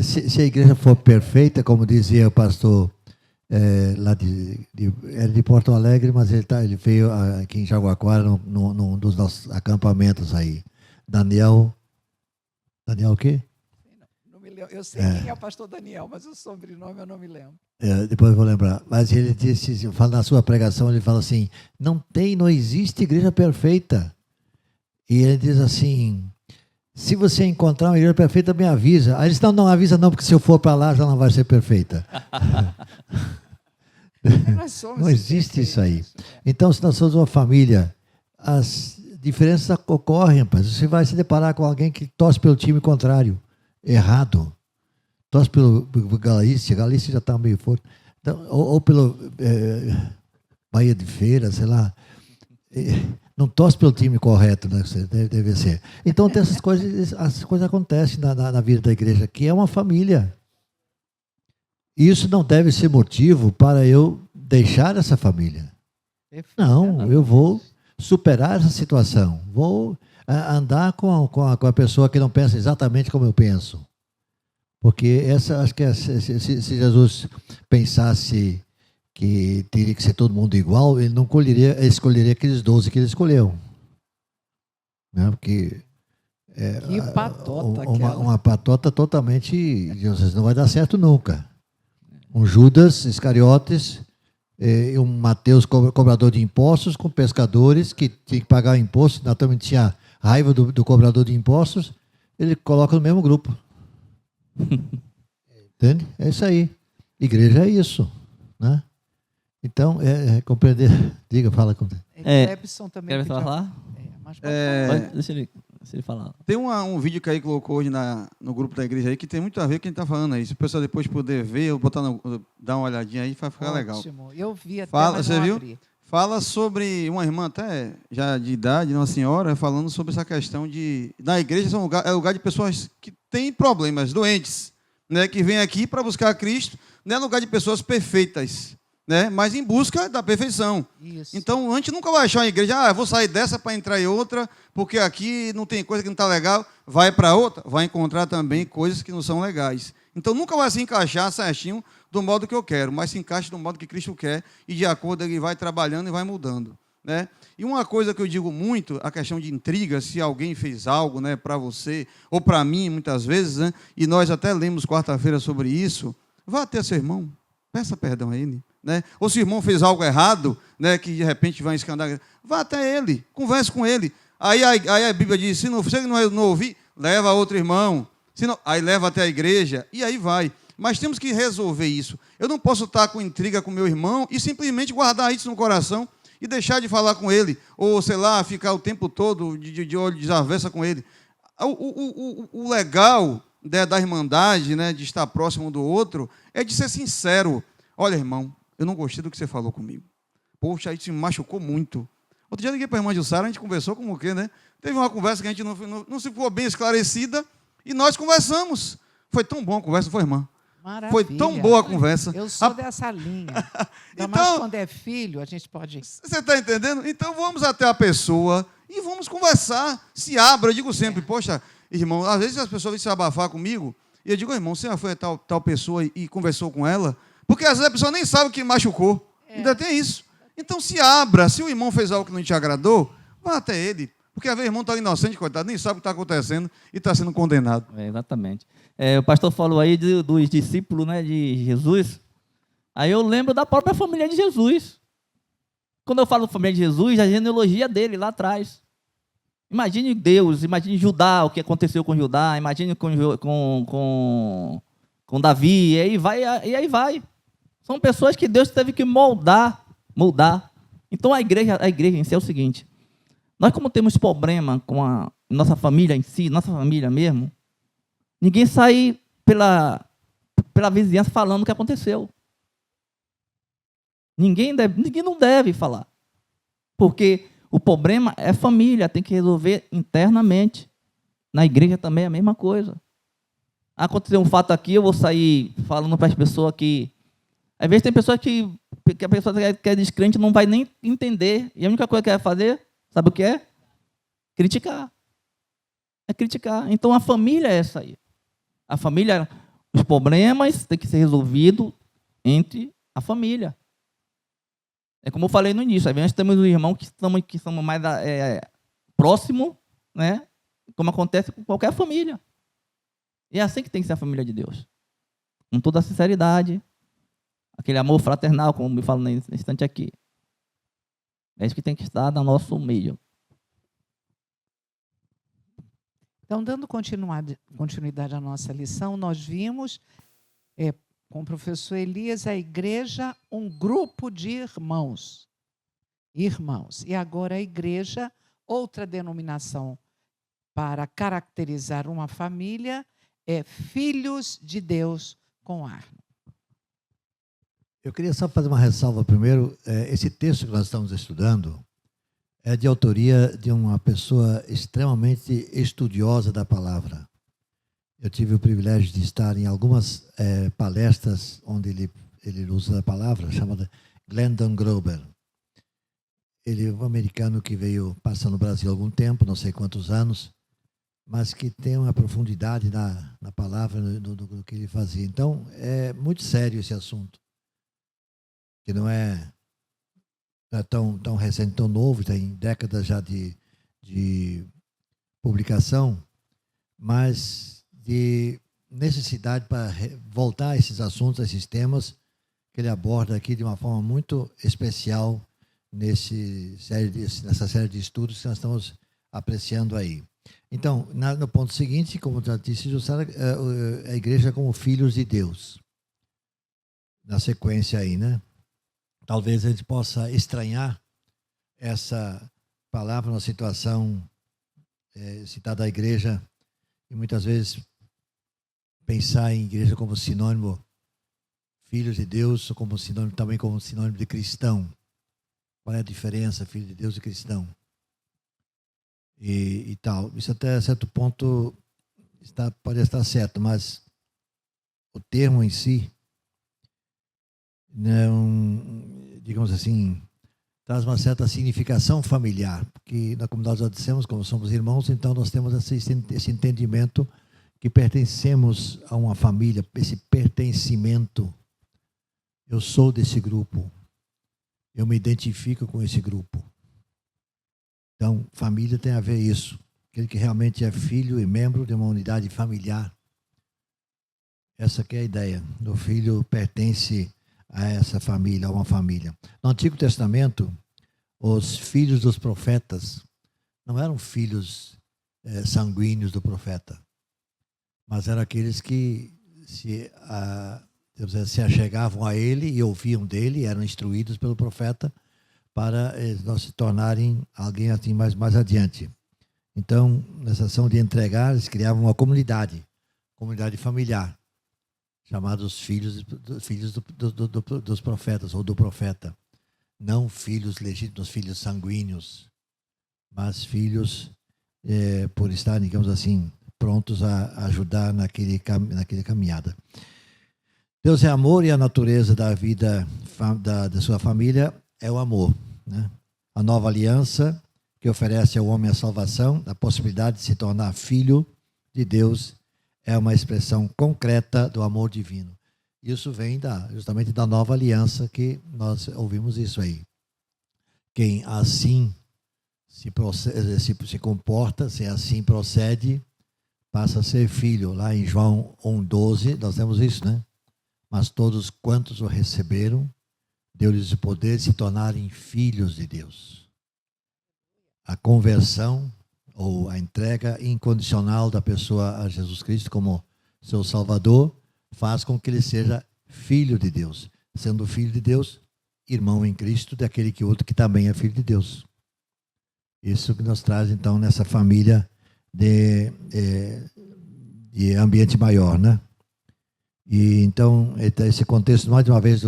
se a igreja for perfeita, como dizia o pastor lá era de Porto Alegre, mas ele veio aqui em Jaguaquara, num dos nossos acampamentos aí. Daniel o quê? Não me lembro. Eu sei quem é o pastor Daniel, mas o sobrenome eu não me lembro. Depois eu vou lembrar. Mas ele disse, na sua pregação, ele fala assim, não existe igreja perfeita. E ele diz assim, se você encontrar uma igreja perfeita, me avisa. Aí ele disse, não avisa não, porque se eu for para lá, já não vai ser perfeita. Não existe isso aí. Então, se nós somos uma família, as diferenças ocorrem, rapaz. Você vai se deparar com alguém que torce pelo time contrário, errado. Torce pelo Galícia já está meio forte. Então, ou pelo Bahia de Feira, sei lá. Não torce pelo time correto, né? Deve ser. Então, tem essas coisas acontecem na vida da igreja, que é uma família. Isso não deve ser motivo para eu deixar essa família. Não, eu vou superar essa situação. Vou andar com a pessoa que não pensa exatamente como eu penso. Porque acho que se Jesus pensasse que teria que ser todo mundo igual, ele não escolheria aqueles 12 que ele escolheu. Né? Porque que patota uma patota totalmente... Jesus, não vai dar certo nunca. Um Judas Iscariotes, um Mateus cobrador de impostos, com pescadores que tinham que pagar imposto, naturalmente tinha raiva do cobrador de impostos, ele coloca no mesmo grupo. Entende? É isso aí. Igreja é isso. Né? Então, compreender... Diga, fala. Clebson também. Quer falar? Deixa ele falar. Tem um vídeo que aí colocou hoje no grupo da igreja aí que tem muito a ver com o que a gente está falando aí. Se o pessoal depois puder ver, dar uma olhadinha aí, vai ficar legal. Eu vi até, você viu? Fala sobre uma irmã até já de idade, uma senhora, falando sobre essa questão de... Na igreja é lugar de pessoas que têm problemas, doentes, né, que vêm aqui para buscar Cristo. Não é lugar de pessoas perfeitas, né, mas em busca da perfeição. Isso. Então, a gente nunca vai achar uma igreja, eu vou sair dessa para entrar em outra, porque aqui não tem coisa que não está legal, vai para outra, vai encontrar também coisas que não são legais. Então, nunca vai se encaixar certinho do modo que eu quero, mas se encaixa do modo que Cristo quer, e de acordo ele vai trabalhando e vai mudando. Né? E uma coisa que eu digo muito, a questão de intriga, se alguém fez algo, né, para você, ou para mim, muitas vezes, né, e nós até lemos quarta-feira sobre isso, vá até seu irmão, peça perdão a ele. Né? Ou se o irmão fez algo errado, né, que de repente vai escandalizar, vá até ele, converse com ele. Aí a Bíblia diz, se você não ouvir, leva outro irmão, aí leva até a igreja, e aí vai. Mas temos que resolver isso. Eu não posso estar com intriga com meu irmão e simplesmente guardar isso no coração e deixar de falar com ele, ou, sei lá, ficar o tempo todo de olho desaversa com ele. O legal da irmandade, né, de estar próximo do outro, é de ser sincero. Olha, irmão, eu não gostei do que você falou comigo. Poxa, isso me machucou muito. Outro dia eu liguei para a irmã Jussara, a gente conversou como o quê, né? Teve uma conversa que a gente não se ficou bem esclarecida e nós conversamos. Foi tão bom a conversa, foi, irmã? Maravilha. Foi tão boa a conversa. Eu sou dessa linha. Então, mas quando é filho, a gente pode... Você está entendendo? Então vamos até a pessoa e vamos conversar. Se abra, eu digo sempre, poxa, irmão, às vezes as pessoas vêm se abafar comigo e eu digo, irmão, você já foi a tal pessoa e conversou com ela? Porque às vezes a pessoa nem sabe o que machucou. Ainda tem isso. Então se abra. Se o irmão fez algo que não te agradou, vá até ele. Porque às vezes o irmão está inocente, coitado, nem sabe o que está acontecendo e está sendo condenado. Exatamente. O pastor falou aí dos discípulos, né, de Jesus. Aí eu lembro da própria família de Jesus. Quando eu falo família de Jesus, a genealogia dele lá atrás. Imagine Deus, imagine Judá, o que aconteceu com Judá, imagine com Davi, e aí vai. São pessoas que Deus teve que moldar. Então a igreja em si é o seguinte: nós, como temos problema com a nossa família em si, nossa família mesmo, ninguém sai pela vizinhança falando o que aconteceu. Ninguém não deve falar. Porque o problema é família, tem que resolver internamente. Na igreja também é a mesma coisa. Aconteceu um fato aqui, eu vou sair falando para as pessoas que... Às vezes tem pessoas que a pessoa que é descrente não vai nem entender. E a única coisa que vai fazer, sabe o que é? Criticar. É criticar. Então a família é essa aí. A família, os problemas têm que ser resolvidos entre a família. É como eu falei no início, às vezes temos um irmão que somos mais próximos, né? Como acontece com qualquer família. E é assim que tem que ser a família de Deus. Com toda a sinceridade, aquele amor fraternal, como me falo nesse instante aqui. É isso que tem que estar no nosso meio. Então, dando continuidade à nossa lição, nós vimos, com o professor Elias, a igreja, um grupo de irmãos. E agora a igreja, outra denominação para caracterizar uma família, é filhos de Deus com Arno. Eu queria só fazer uma ressalva primeiro. Esse texto que nós estamos estudando é de autoria de uma pessoa extremamente estudiosa da palavra. Eu tive o privilégio de estar em algumas palestras onde ele usa a palavra, chamada Glendon Grober. Ele é um americano que veio passar no Brasil há algum tempo, não sei quantos anos, mas que tem uma profundidade na palavra, no que ele fazia. Então, é muito sério esse assunto, que não é tão recente, tão novo, tem décadas já de publicação, mas de necessidade para voltar a esses assuntos, a esses temas que ele aborda aqui de uma forma muito especial nessa série de estudos que nós estamos apreciando aí. Então, no ponto seguinte, como já disse Jussara, a igreja como filhos de Deus. Na sequência aí, né? Talvez a gente possa estranhar essa palavra na situação citada da igreja e muitas vezes pensar em igreja como sinônimo filhos de Deus, ou como sinônimo, também como sinônimo de cristão. Qual é a diferença, filho de Deus e cristão? E tal. Isso até certo ponto pode estar certo, mas o termo em si não, digamos assim, traz uma certa significação familiar, porque como nós já dissemos, como somos irmãos, então nós temos esse entendimento que pertencemos a uma família, esse pertencimento. Eu sou desse grupo, eu me identifico com esse grupo. Então, família tem a ver isso. Aquele que realmente é filho e membro de uma unidade familiar. Essa que é a ideia. O filho pertence a essa família, a uma família. No Antigo Testamento, os filhos dos profetas não eram filhos sanguíneos do profeta, mas eram aqueles que se achegavam a ele e ouviam dele, eram instruídos pelo profeta para não se tornarem alguém assim mais adiante. Então, nessa ação de entregar, eles criavam uma comunidade familiar, chamados filhos dos profetas, ou do profeta. Não filhos legítimos, filhos sanguíneos, mas filhos, por estarem, digamos assim, prontos a ajudar naquele caminhada. Deus é amor e a natureza da vida da sua família é o amor, né? A nova aliança que oferece ao homem a salvação, a possibilidade de se tornar filho de Deus, é uma expressão concreta do amor divino. Isso vem justamente da nova aliança, que nós ouvimos isso aí. Quem assim se comporta, se assim procede, passa a ser filho. Lá em João 1,12, nós temos isso, né? Mas todos quantos o receberam, deu-lhes o poder de se tornarem filhos de Deus. A conversão ou a entrega incondicional da pessoa a Jesus Cristo como seu Salvador faz com que ele seja filho de Deus. Sendo filho de Deus, irmão em Cristo daquele que outro que também é filho de Deus. Isso que nos traz, então, nessa família de ambiente maior, né? E, então, esse contexto, mais uma vez,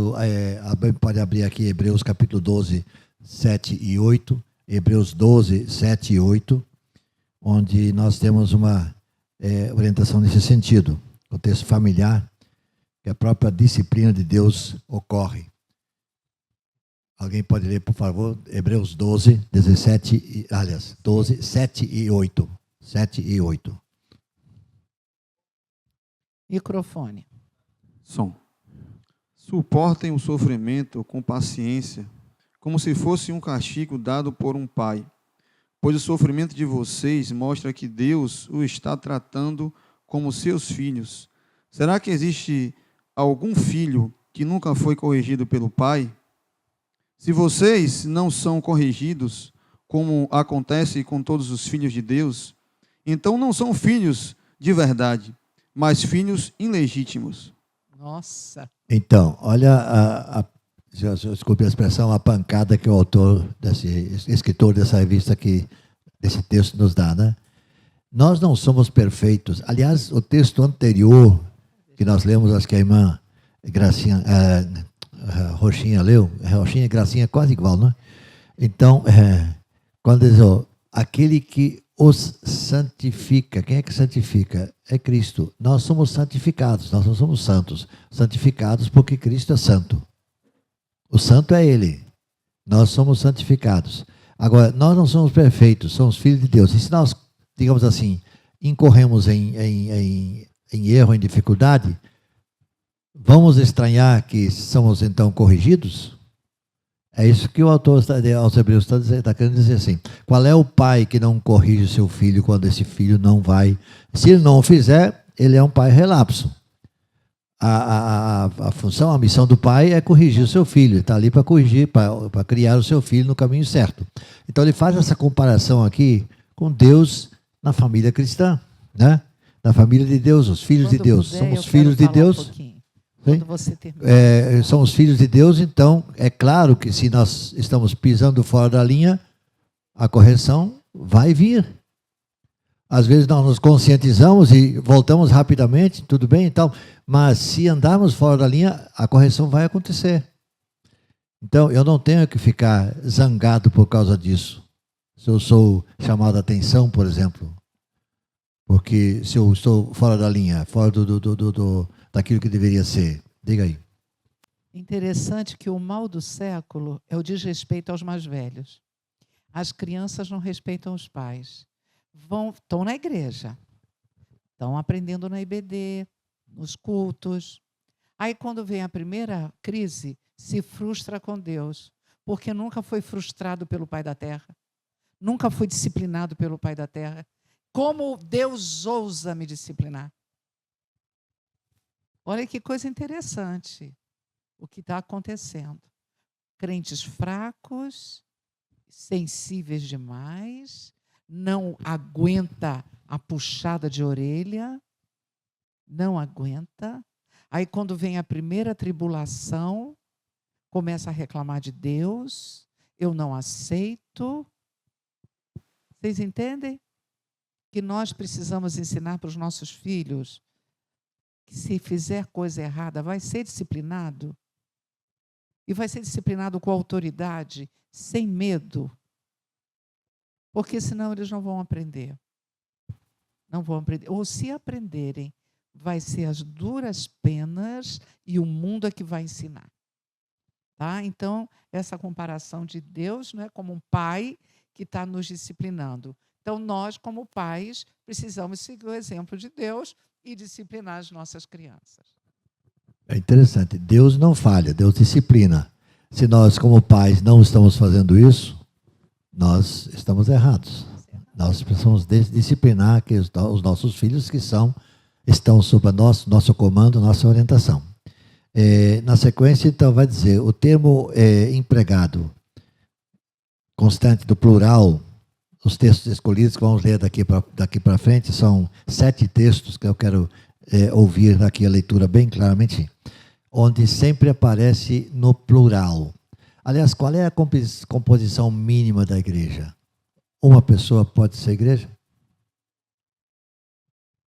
pode abrir aqui Hebreus capítulo 12, 7 e 8. Hebreus 12, 7 e 8, onde nós temos uma orientação nesse sentido. Contexto familiar, que a própria disciplina de Deus ocorre. Alguém pode ler, por favor, Hebreus 12, 17, 12, 7 e 8. 7 e 8. Microfone. Som. Suportem o sofrimento com paciência, como se fosse um castigo dado por um pai, pois o sofrimento de vocês mostra que Deus o está tratando como seus filhos. Será que existe algum filho que nunca foi corrigido pelo pai? Se vocês não são corrigidos, como acontece com todos os filhos de Deus, então não são filhos de verdade, mas filhos ilegítimos. Nossa. Então, olha desculpe a expressão, a pancada que o autor, escritor dessa revista aqui, desse texto nos dá, né? Nós não somos perfeitos. Aliás, o texto anterior que nós lemos, acho que a irmã Gracinha, Roxinha leu, Roxinha e Gracinha é quase igual, né? Então, quando diz, aquele que os santifica, quem é que santifica? É Cristo. Nós somos santificados, nós não somos santos. Santificados porque Cristo é santo. O santo é Ele. Nós somos santificados. Agora, nós não somos perfeitos, somos filhos de Deus. E se nós, digamos assim, incorremos em erro, em dificuldade, vamos estranhar que somos então corrigidos? É isso que o autor aos Hebreus está querendo dizer assim. Qual é o pai que não corrige o seu filho quando esse filho não vai? Se ele não o fizer, ele é um pai relapso. A função, a missão do pai é corrigir o seu filho. Ele está ali para corrigir, para criar o seu filho no caminho certo. Então ele faz essa comparação aqui com Deus na família cristã, né? Na família de Deus, os filhos de Deus. Somos filhos de Deus. Quando você termina. Somos filhos de Deus, então é claro que se nós estamos pisando fora da linha, a correção vai vir. Às vezes nós nos conscientizamos e voltamos rapidamente, tudo bem e tal, mas se andarmos fora da linha, a correção vai acontecer. Então eu não tenho que ficar zangado por causa disso. Se eu sou chamado a atenção, por exemplo, porque se eu estou fora da linha, fora daquilo que deveria ser. Diga aí. Interessante que o mal do século é o desrespeito aos mais velhos. As crianças não respeitam os pais. Estão na igreja, estão aprendendo na IBD, nos cultos. Aí, quando vem a primeira crise, se frustra com Deus, porque nunca foi frustrado pelo Pai da Terra, nunca foi disciplinado pelo Pai da Terra. Como Deus ousa me disciplinar? Olha que coisa interessante o que está acontecendo. Crentes fracos, sensíveis demais, não aguenta a puxada de orelha, não aguenta. Aí, quando vem a primeira tribulação, começa a reclamar de Deus, eu não aceito. Vocês entendem? Que nós precisamos ensinar para os nossos filhos que se fizer coisa errada, vai ser disciplinado. E vai ser disciplinado com autoridade, sem medo. Porque senão eles não vão aprender. Não vão aprender. Ou se aprenderem, vai ser as duras penas e o mundo é que vai ensinar. Tá? Então, essa comparação de Deus, né, como um pai que está nos disciplinando. Então, nós, como pais, precisamos seguir o exemplo de Deus e disciplinar as nossas crianças. É interessante. Deus não falha, Deus disciplina. Se nós, como pais, não estamos fazendo isso, nós estamos errados. Nós precisamos disciplinar os nossos filhos que estão sob nosso comando, nossa orientação. Na sequência, então, vai dizer, o termo empregado constante do plural, os textos escolhidos que vamos ler daqui para frente, são 7 textos que eu quero ouvir aqui a leitura bem claramente, onde sempre aparece no plural. Aliás, qual é a composição mínima da igreja? Uma pessoa pode ser igreja?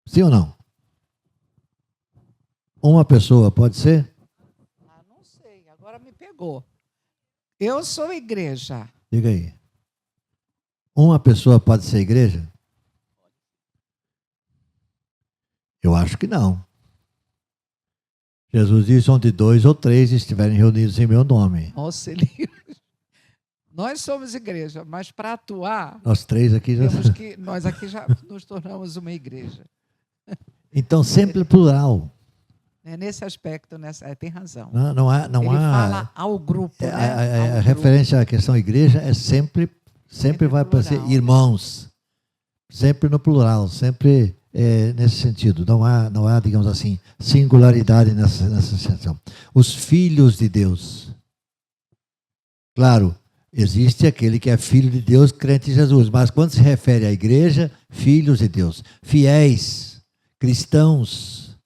Sim ou não? Uma pessoa pode ser? Não sei, agora me pegou. Eu sou igreja. Diga aí. Uma pessoa pode ser igreja? Eu acho que não. Jesus disse, onde 2 ou 3 estiverem reunidos em meu nome. Nossa, nós somos igreja, mas para atuar, Nós 3 aqui já... nós aqui já nos tornamos uma igreja. Então, sempre plural. Nesse aspecto, tem razão. Não há... Ele fala ao grupo. A referência à questão igreja é sempre vai aparecer irmãos. Sempre no plural, sempre nesse sentido. Não há, digamos assim, singularidade nessa situação. Os filhos de Deus. Claro, existe aquele que é filho de Deus, crente em Jesus. Mas quando se refere à igreja, filhos de Deus, fiéis, cristãos,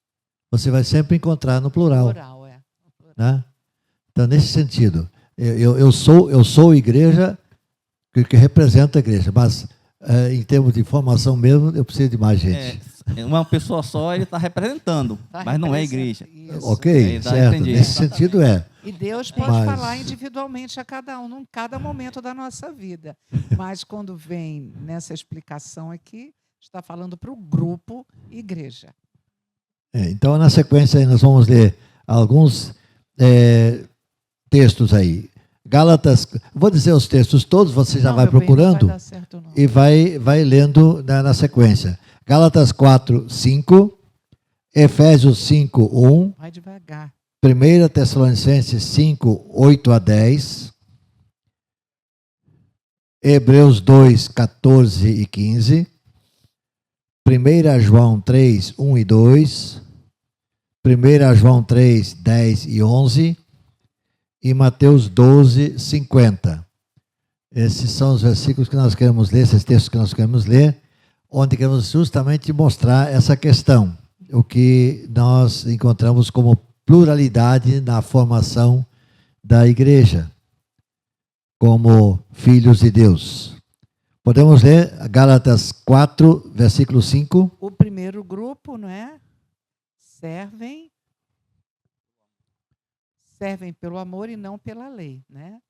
você vai sempre encontrar no plural. Plural, né? Então, nesse sentido, eu sou igreja que representa a igreja, mas em termos de formação mesmo, eu preciso de mais gente. Uma pessoa só ele está representando, mas não é igreja. Isso. Ok, certo. Nesse sentido E Deus pode falar individualmente a cada um, em cada momento da nossa vida. Mas quando vem nessa explicação aqui, está falando para o grupo igreja. Então, na sequência, nós vamos ler alguns textos aí. Gálatas, vou dizer os textos todos, você já vai procurando não vai dar certo, não. E vai lendo na sequência. Gálatas 4, 5, Efésios 5, 1, vai devagar. 1 Tessalonicenses 5, 8 a 10, Hebreus 2, 14 e 15, 1 João 3, 1 e 2, 1 João 3, 10 e 11 e Mateus 12, 50. Esses são os versículos que nós queremos ler, esses textos que nós queremos ler, onde queremos justamente mostrar essa questão, o que nós encontramos como pluralidade na formação da igreja, como filhos de Deus. Podemos ler Gálatas 4, versículo 5? O primeiro grupo, não é? Servem pelo amor e não pela lei, né?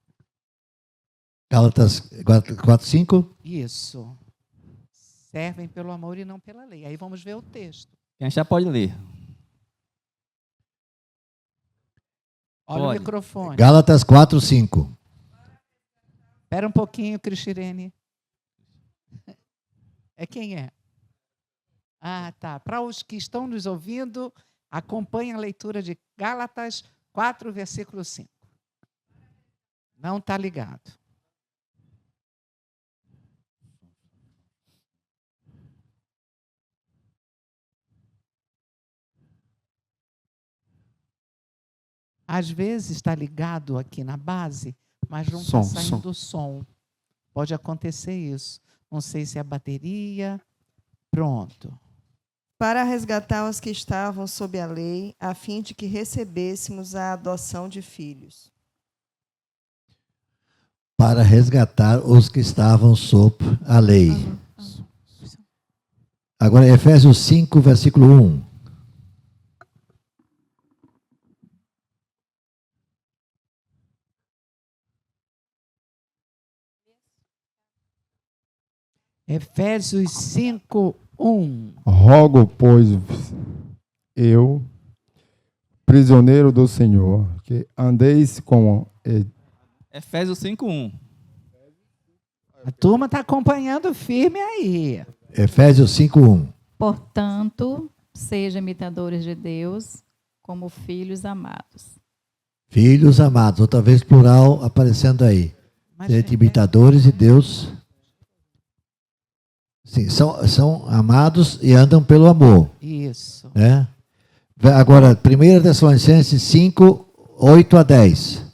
Gálatas 4, 5? Isso. Servem pelo amor e não pela lei. Aí vamos ver o texto. Quem já pode ler. Olha o microfone. Gálatas 4, 5. Espera um pouquinho, Cristirene. Quem é? Ah, tá. Para os que estão nos ouvindo, acompanhe a leitura de Gálatas 4, versículo 5. Não está ligado. Às vezes está ligado aqui na base, mas não está saindo som. Pode acontecer isso. Não sei se é a bateria. Pronto. Para resgatar os que estavam sob a lei, a fim de que recebêssemos a adoção de filhos. Para resgatar os que estavam sob a lei. Agora, Efésios 5, versículo 1. Efésios 5, 1. Rogo, pois, eu, prisioneiro do Senhor, que andeis com... Efésios 5, 1. A turma está acompanhando firme aí. Efésios 5, 1. Portanto, sejam imitadores de Deus como filhos amados. Filhos amados, outra vez plural aparecendo aí. Sejam imitadores de Deus. Sim, são amados e andam pelo amor. Isso. Né? Agora, 1 Tessalonicenses 5, 8 a 10.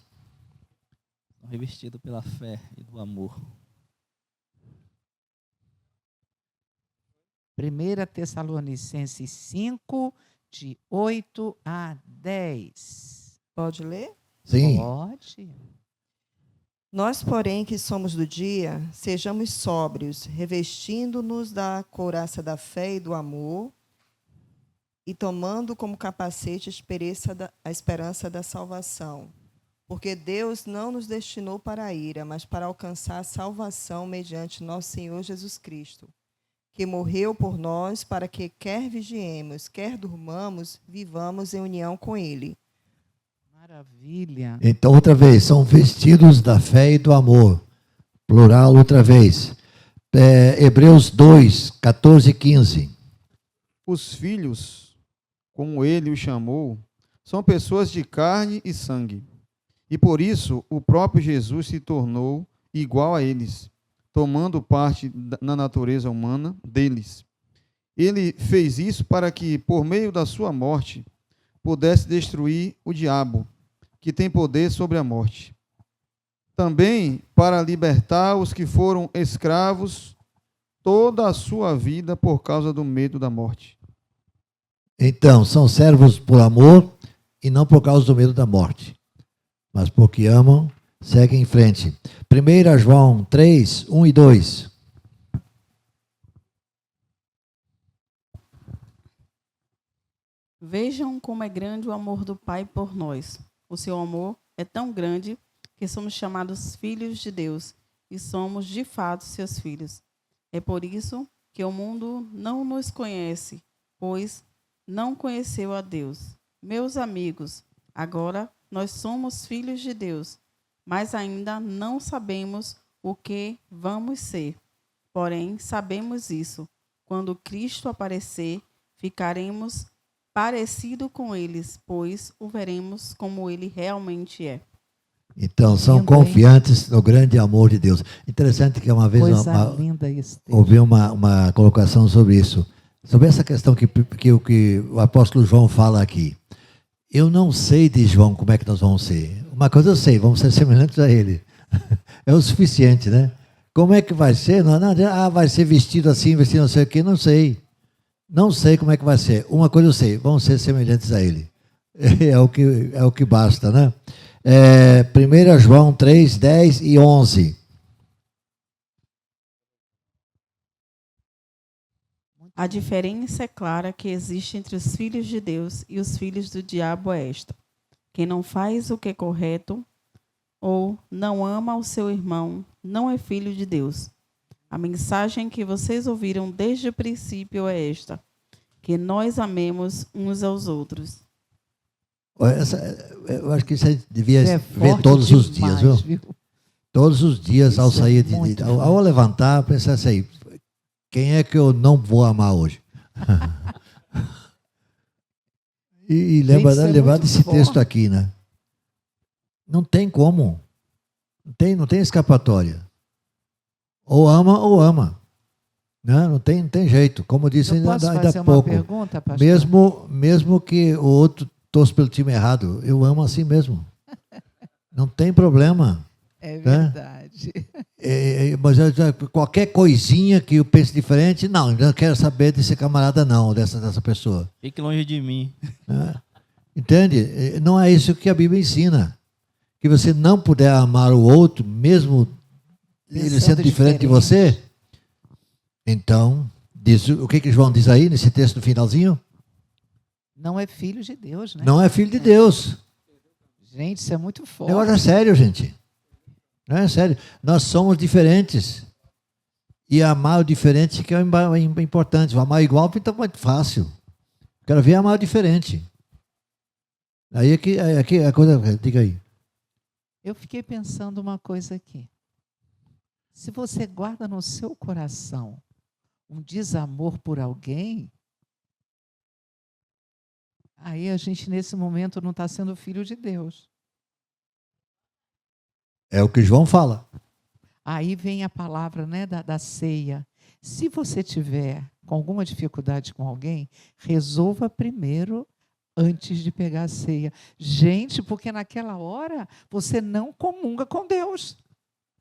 Revestido pela fé e do amor. 1 Tessalonicenses 5, de 8 a 10. Pode ler? Sim. Pode. Nós, porém, que somos do dia, sejamos sóbrios, revestindo-nos da couraça da fé e do amor, e tomando como capacete a esperança da salvação. Porque Deus não nos destinou para a ira, mas para alcançar a salvação mediante nosso Senhor Jesus Cristo, que morreu por nós para que, quer vigiemos, quer durmamos, vivamos em união com Ele. Maravilha. Então, outra vez, são vestidos da fé e do amor. Plural, outra vez. Hebreus 2, 14 e 15. Os filhos, como ele os chamou, são pessoas de carne e sangue. E por isso o próprio Jesus se tornou igual a eles, tomando parte na natureza humana deles. Ele fez isso para que, por meio da sua morte, pudesse destruir o diabo, que tem poder sobre a morte. Também para libertar os que foram escravos toda a sua vida por causa do medo da morte. Então, são servos por amor e não por causa do medo da morte, mas porque amam, seguem em frente. 1 João 3, 1 e 2. Vejam como é grande o amor do Pai por nós. O seu amor é tão grande que somos chamados filhos de Deus e somos de fato seus filhos. É por isso que o mundo não nos conhece, pois não conheceu a Deus. Meus amigos, agora nós somos filhos de Deus, mas ainda não sabemos o que vamos ser. Porém, sabemos isso. Quando Cristo aparecer, ficaremos parecidos com eles, pois o veremos como ele realmente é. Então, são confiantes no grande amor de Deus. Interessante que uma vez ouvi uma colocação sobre isso, sobre essa questão que o apóstolo João fala aqui. Eu não sei de João como é que nós vamos ser. Uma coisa eu sei, vamos ser semelhantes a ele. É o suficiente, né? Como é que vai ser? Vai ser vestido assim, vestido não sei o quê, não sei. Não sei como é que vai ser. Uma coisa eu sei, vamos ser semelhantes a ele. É o que basta, né? 1 João 3, 10 e 11. A diferença é clara que existe entre os filhos de Deus e os filhos do diabo é esta: quem não faz o que é correto ou não ama o seu irmão não é filho de Deus. A mensagem que vocês ouviram desde o princípio é esta: que nós amemos uns aos outros. Eu acho que você devia ver todos os dias, viu? Todos os dias, ao sair, ao levantar, pensar assim, quem é que eu não vou amar hoje? e lembrar desse texto aqui, né? Não tem como. Não tem escapatória. Ou ama. Né? Não tem jeito. Como eu disse ainda há pouco. Pergunta, pastor? Mesmo que o outro torça pelo time errado, eu amo assim mesmo. Não tem problema. É verdade. Mas qualquer coisinha que eu pense diferente, não quero saber desse camarada não, dessa pessoa. Fique longe de mim. Entende? Não é isso que a Bíblia ensina. Que você não puder amar o outro, mesmo ele sendo diferente de você. Então, o que João diz aí, nesse texto no finalzinho? Não é filho de Deus, né? Não é filho de Deus. Gente, isso é muito forte. Negócio é sério, gente. Não é sério. Nós somos diferentes. E amar o diferente que é importante. O amar igual fica muito fácil. Quero ver amar o diferente. Aí aqui a coisa. Diga aí. Eu fiquei pensando uma coisa aqui. Se você guarda no seu coração um desamor por alguém, aí a gente, nesse momento, não está sendo filho de Deus. É o que João fala. Aí vem a palavra, né, da ceia. Se você tiver com alguma dificuldade com alguém, resolva primeiro antes de pegar a ceia. Gente, porque naquela hora você não comunga com Deus.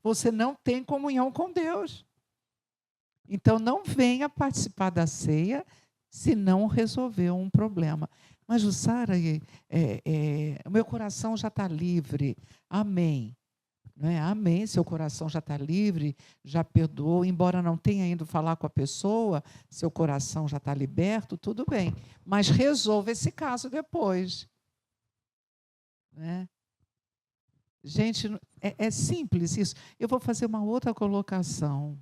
Você não tem comunhão com Deus. Então, não venha participar da ceia se não resolver um problema. Mas, Jussara, o meu coração já está livre. Amém. Não é? Amém. Seu coração já está livre, já perdoou. Embora não tenha ido falar com a pessoa, seu coração já está liberto, tudo bem. Mas resolva esse caso depois. Né? Gente, é simples isso. Eu vou fazer uma outra colocação,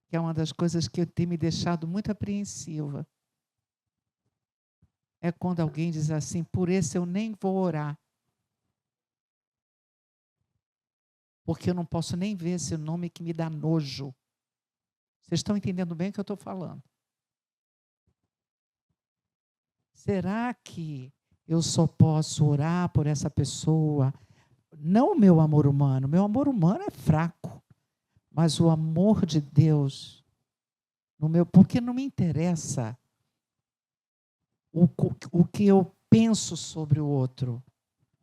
que é uma das coisas que tem me deixado muito apreensiva. É quando alguém diz assim, por esse eu nem vou orar. Porque eu não posso nem ver esse nome que me dá nojo. Vocês estão entendendo bem o que eu estou falando? Será que eu só posso orar por essa pessoa? Não o meu amor humano. Meu amor humano é fraco. Mas o amor de Deus, porque não me interessa o que eu penso sobre o outro.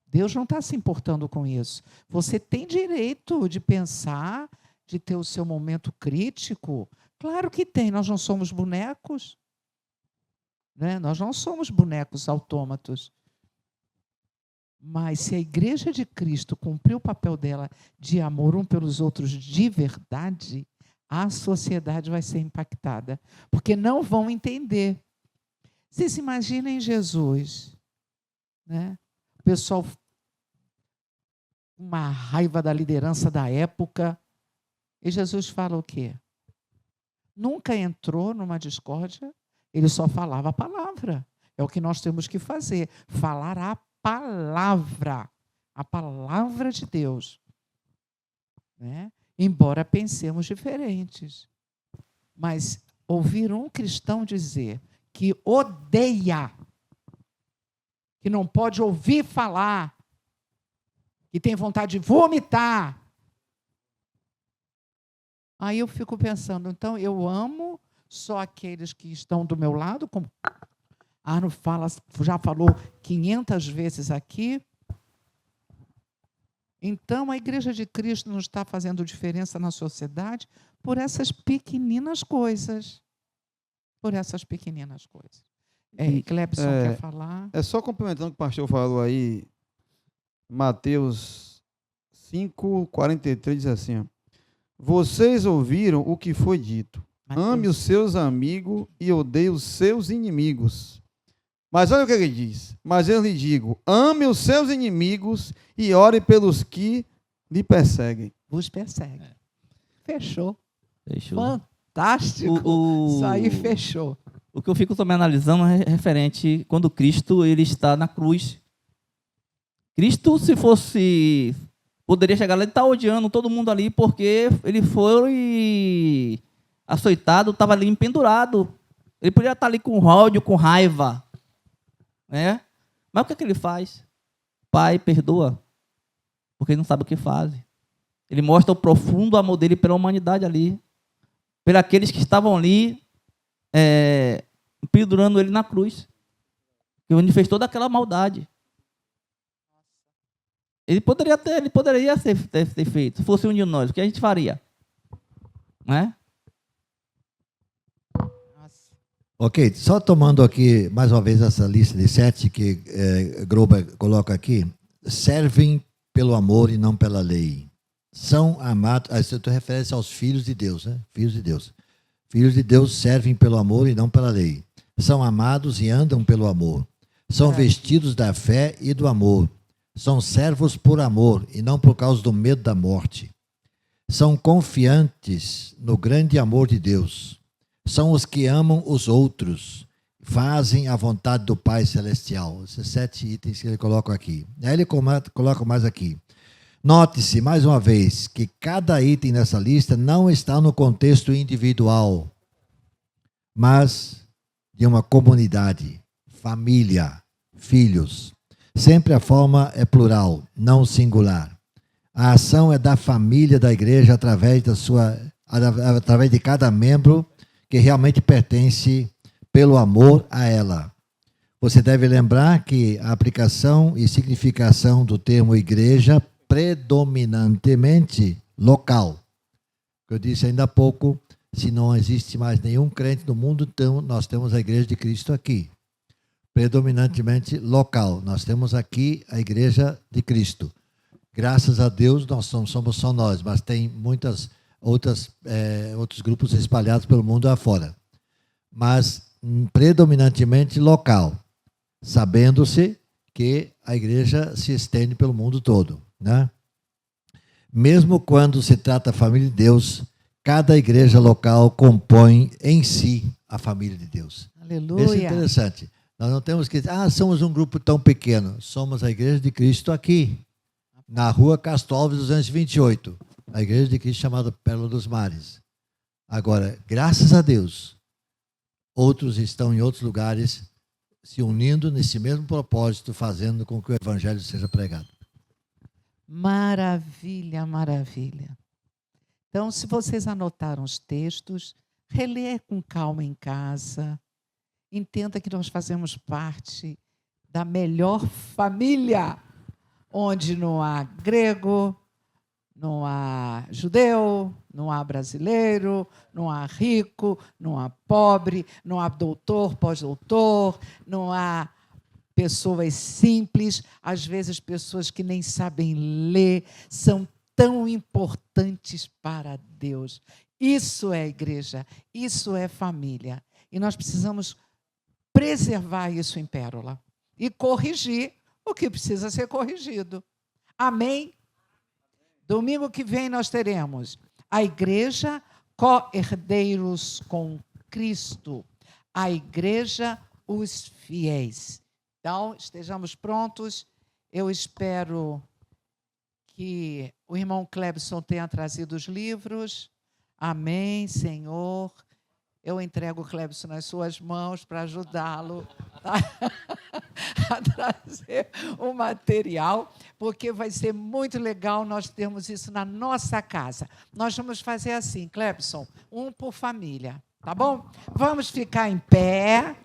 Deus não está se importando com isso. Você tem direito de pensar, de ter o seu momento crítico. Claro que tem, nós não somos bonecos. Né? Nós não somos bonecos autômatos. Mas se a Igreja de Cristo cumprir o papel dela de amor um pelos outros de verdade, a sociedade vai ser impactada. Porque não vão entender. Vocês se imaginem Jesus, né? O pessoal com uma raiva da liderança da época. E Jesus fala o quê? Nunca entrou numa discórdia, ele só falava a palavra. É o que nós temos que fazer, falar a palavra de Deus. Né? Embora pensemos diferentes. Mas ouvir um cristão dizer que odeia, que não pode ouvir falar, que tem vontade de vomitar. Aí eu fico pensando, então eu amo só aqueles que estão do meu lado, como Arno já falou 500 vezes aqui. Então, a Igreja de Cristo não está fazendo diferença na sociedade por essas pequeninas coisas. Por essas pequeninas coisas. Clebson quer falar? É só complementando o que o pastor falou aí, Mateus 5:43 diz assim, ó, vocês ouviram o que foi dito. Mateus. Ame os seus amigos e odeie os seus inimigos. Mas olha o que ele diz. Mas eu lhe digo, ame os seus inimigos e ore pelos que lhe perseguem. Vos perseguem. Fechou. Fechou. Fantástico. Isso aí fechou. O que eu fico também analisando é referente quando Cristo ele está na cruz. Cristo, se fosse... Poderia chegar lá e estar odiando todo mundo ali porque ele foi açoitado, estava ali empendurado. Ele podia estar ali com ódio, com raiva. Né? Mas o que é que ele faz? Pai, perdoa. Porque ele não sabe o que faz. Ele mostra o profundo amor dele pela humanidade ali. Por aqueles que estavam ali pendurando ele na cruz. Onde fez toda aquela maldade. Ele poderia ter feito. Se fosse um de nós, o que a gente faria? Não é? Ok, só tomando aqui mais uma vez essa lista de 7 que Grober coloca aqui. Servem pelo amor e não pela lei. São amados, isso é referência aos filhos de Deus, né? Filhos de Deus. Filhos de Deus servem pelo amor e não pela lei. São amados e andam pelo amor. São vestidos da fé e do amor. São servos por amor e não por causa do medo da morte. São confiantes no grande amor de Deus. São os que amam os outros. Fazem a vontade do Pai Celestial. Esses 7 itens que ele coloca aqui. Aí ele coloca mais aqui. Note-se, mais uma vez, que cada item nessa lista não está no contexto individual, mas de uma comunidade, família, filhos. Sempre a forma é plural, não singular. A ação é da família da igreja através de cada membro que realmente pertence pelo amor a ela. Você deve lembrar que a aplicação e significação do termo igreja predominantemente local. Eu disse ainda há pouco, se não existe mais nenhum crente no mundo, então nós temos a igreja de Cristo aqui. Predominantemente local. Nós temos aqui a igreja de Cristo. Graças a Deus, nós não somos só nós, mas tem muitas outros grupos espalhados pelo mundo afora. Mas predominantemente local, sabendo-se que a igreja se estende pelo mundo todo, né? Mesmo quando se trata da família de Deus, cada igreja local compõe em si a família de Deus. Aleluia. Isso é interessante. Nós não temos que dizer, somos um grupo tão pequeno. Somos a igreja de Cristo aqui, na rua Castro Alves 228. A igreja de Cristo chamada Pérola dos Mares. Agora, graças a Deus, outros estão em outros lugares se unindo nesse mesmo propósito, fazendo com que o evangelho seja pregado. Maravilha, maravilha. Então, se vocês anotaram os textos, relê com calma em casa. Entenda que nós fazemos parte da melhor família, onde não há grego, não há judeu, não há brasileiro, não há rico, não há pobre, não há doutor, pós-doutor, não há pessoas simples, às vezes pessoas que nem sabem ler, são tão importantes para Deus. Isso é igreja, isso é família. E nós precisamos preservar isso em Pérola e corrigir o que precisa ser corrigido. Amém? Domingo que vem nós teremos a igreja co-herdeiros com Cristo, a igreja os fiéis. Então, estejamos prontos. Eu espero que o irmão Clebson tenha trazido os livros. Amém, Senhor. Eu entrego o Clebson nas suas mãos para ajudá-lo a trazer o material, porque vai ser muito legal nós termos isso na nossa casa. Nós vamos fazer assim, Clebson, um por família, tá bom? Vamos ficar em pé.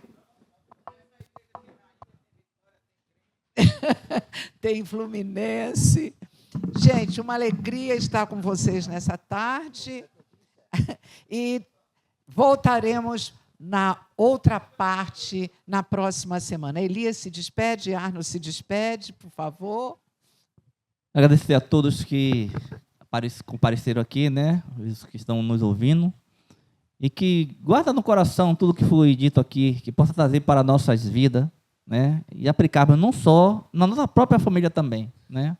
Tem Fluminense. Gente, uma alegria estar com vocês nessa tarde. E voltaremos na outra parte na próxima semana. Elias se despede, Arno se despede, por favor. Agradecer a todos que compareceram aqui, né? Os que estão nos ouvindo. E que guarda no coração tudo que foi dito aqui, que possa trazer para nossas vidas, né? E aplicar não só na nossa própria família também, né?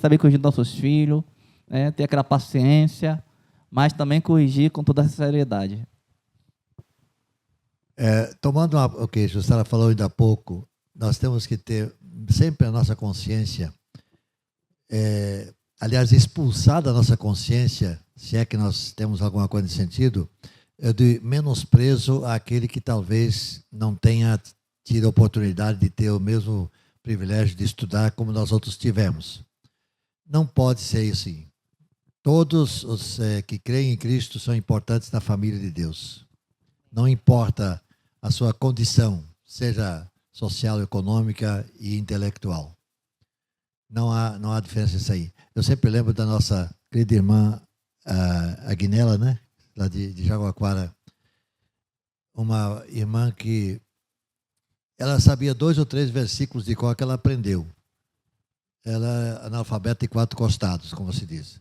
Saber corrigir nossos filhos, né? Ter aquela paciência, mas também corrigir com toda a seriedade. Tomando o que a Jussara falou ainda há pouco, nós temos que ter sempre a nossa consciência, aliás, expulsar da nossa consciência, se é que nós temos alguma coisa nesse sentido, de menosprezo àquele que talvez não tenha tido a oportunidade de ter o mesmo privilégio de estudar como nós outros tivemos. Não pode ser assim. Todos os que creem em Cristo são importantes na família de Deus. Não importa a sua condição, seja social, econômica e intelectual. Não há diferença nisso aí. Eu sempre lembro da nossa querida irmã Agnella, né? Lá de Jaguaquara. Uma irmã que ela sabia 2 ou 3 versículos de cor que ela aprendeu. Ela é analfabeta de 4 costados, como se diz.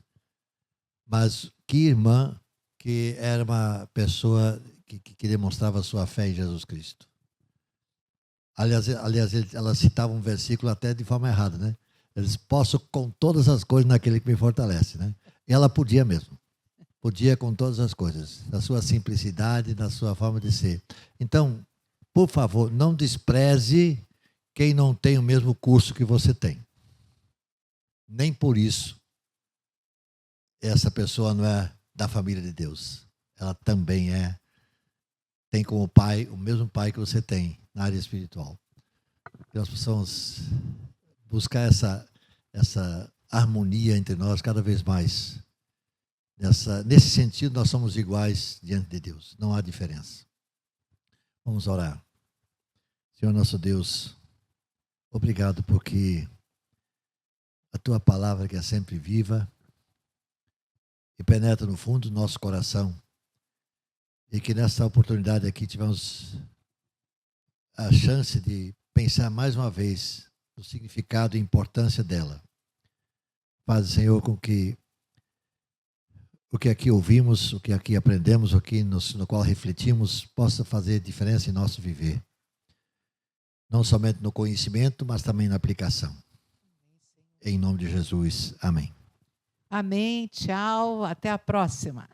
Mas que irmã que era uma pessoa que demonstrava sua fé em Jesus Cristo. Aliás, ela citava um versículo até de forma errada, né? Eles posso com todas as coisas naquele que me fortalece, né? E ela podia mesmo. Podia com todas as coisas, na sua simplicidade, na sua forma de ser. Então, por favor, não despreze quem não tem o mesmo curso que você tem. Nem por isso essa pessoa não é da família de Deus. Ela também tem como pai o mesmo pai que você tem na área espiritual. Que nós possamos buscar essa harmonia entre nós cada vez mais. Nesse sentido, nós somos iguais diante de Deus. Não há diferença. Vamos orar. Senhor nosso Deus, obrigado porque a tua palavra, que é sempre viva e penetra no fundo do nosso coração, e que nessa oportunidade aqui tivemos a chance de pensar mais uma vez no significado e importância dela. Faz, Senhor, com que o que aqui ouvimos, o que aqui aprendemos, o que no qual refletimos, possa fazer diferença em nosso viver. Não somente no conhecimento, mas também na aplicação. Em nome de Jesus. Amém. Amém. Tchau. Até a próxima.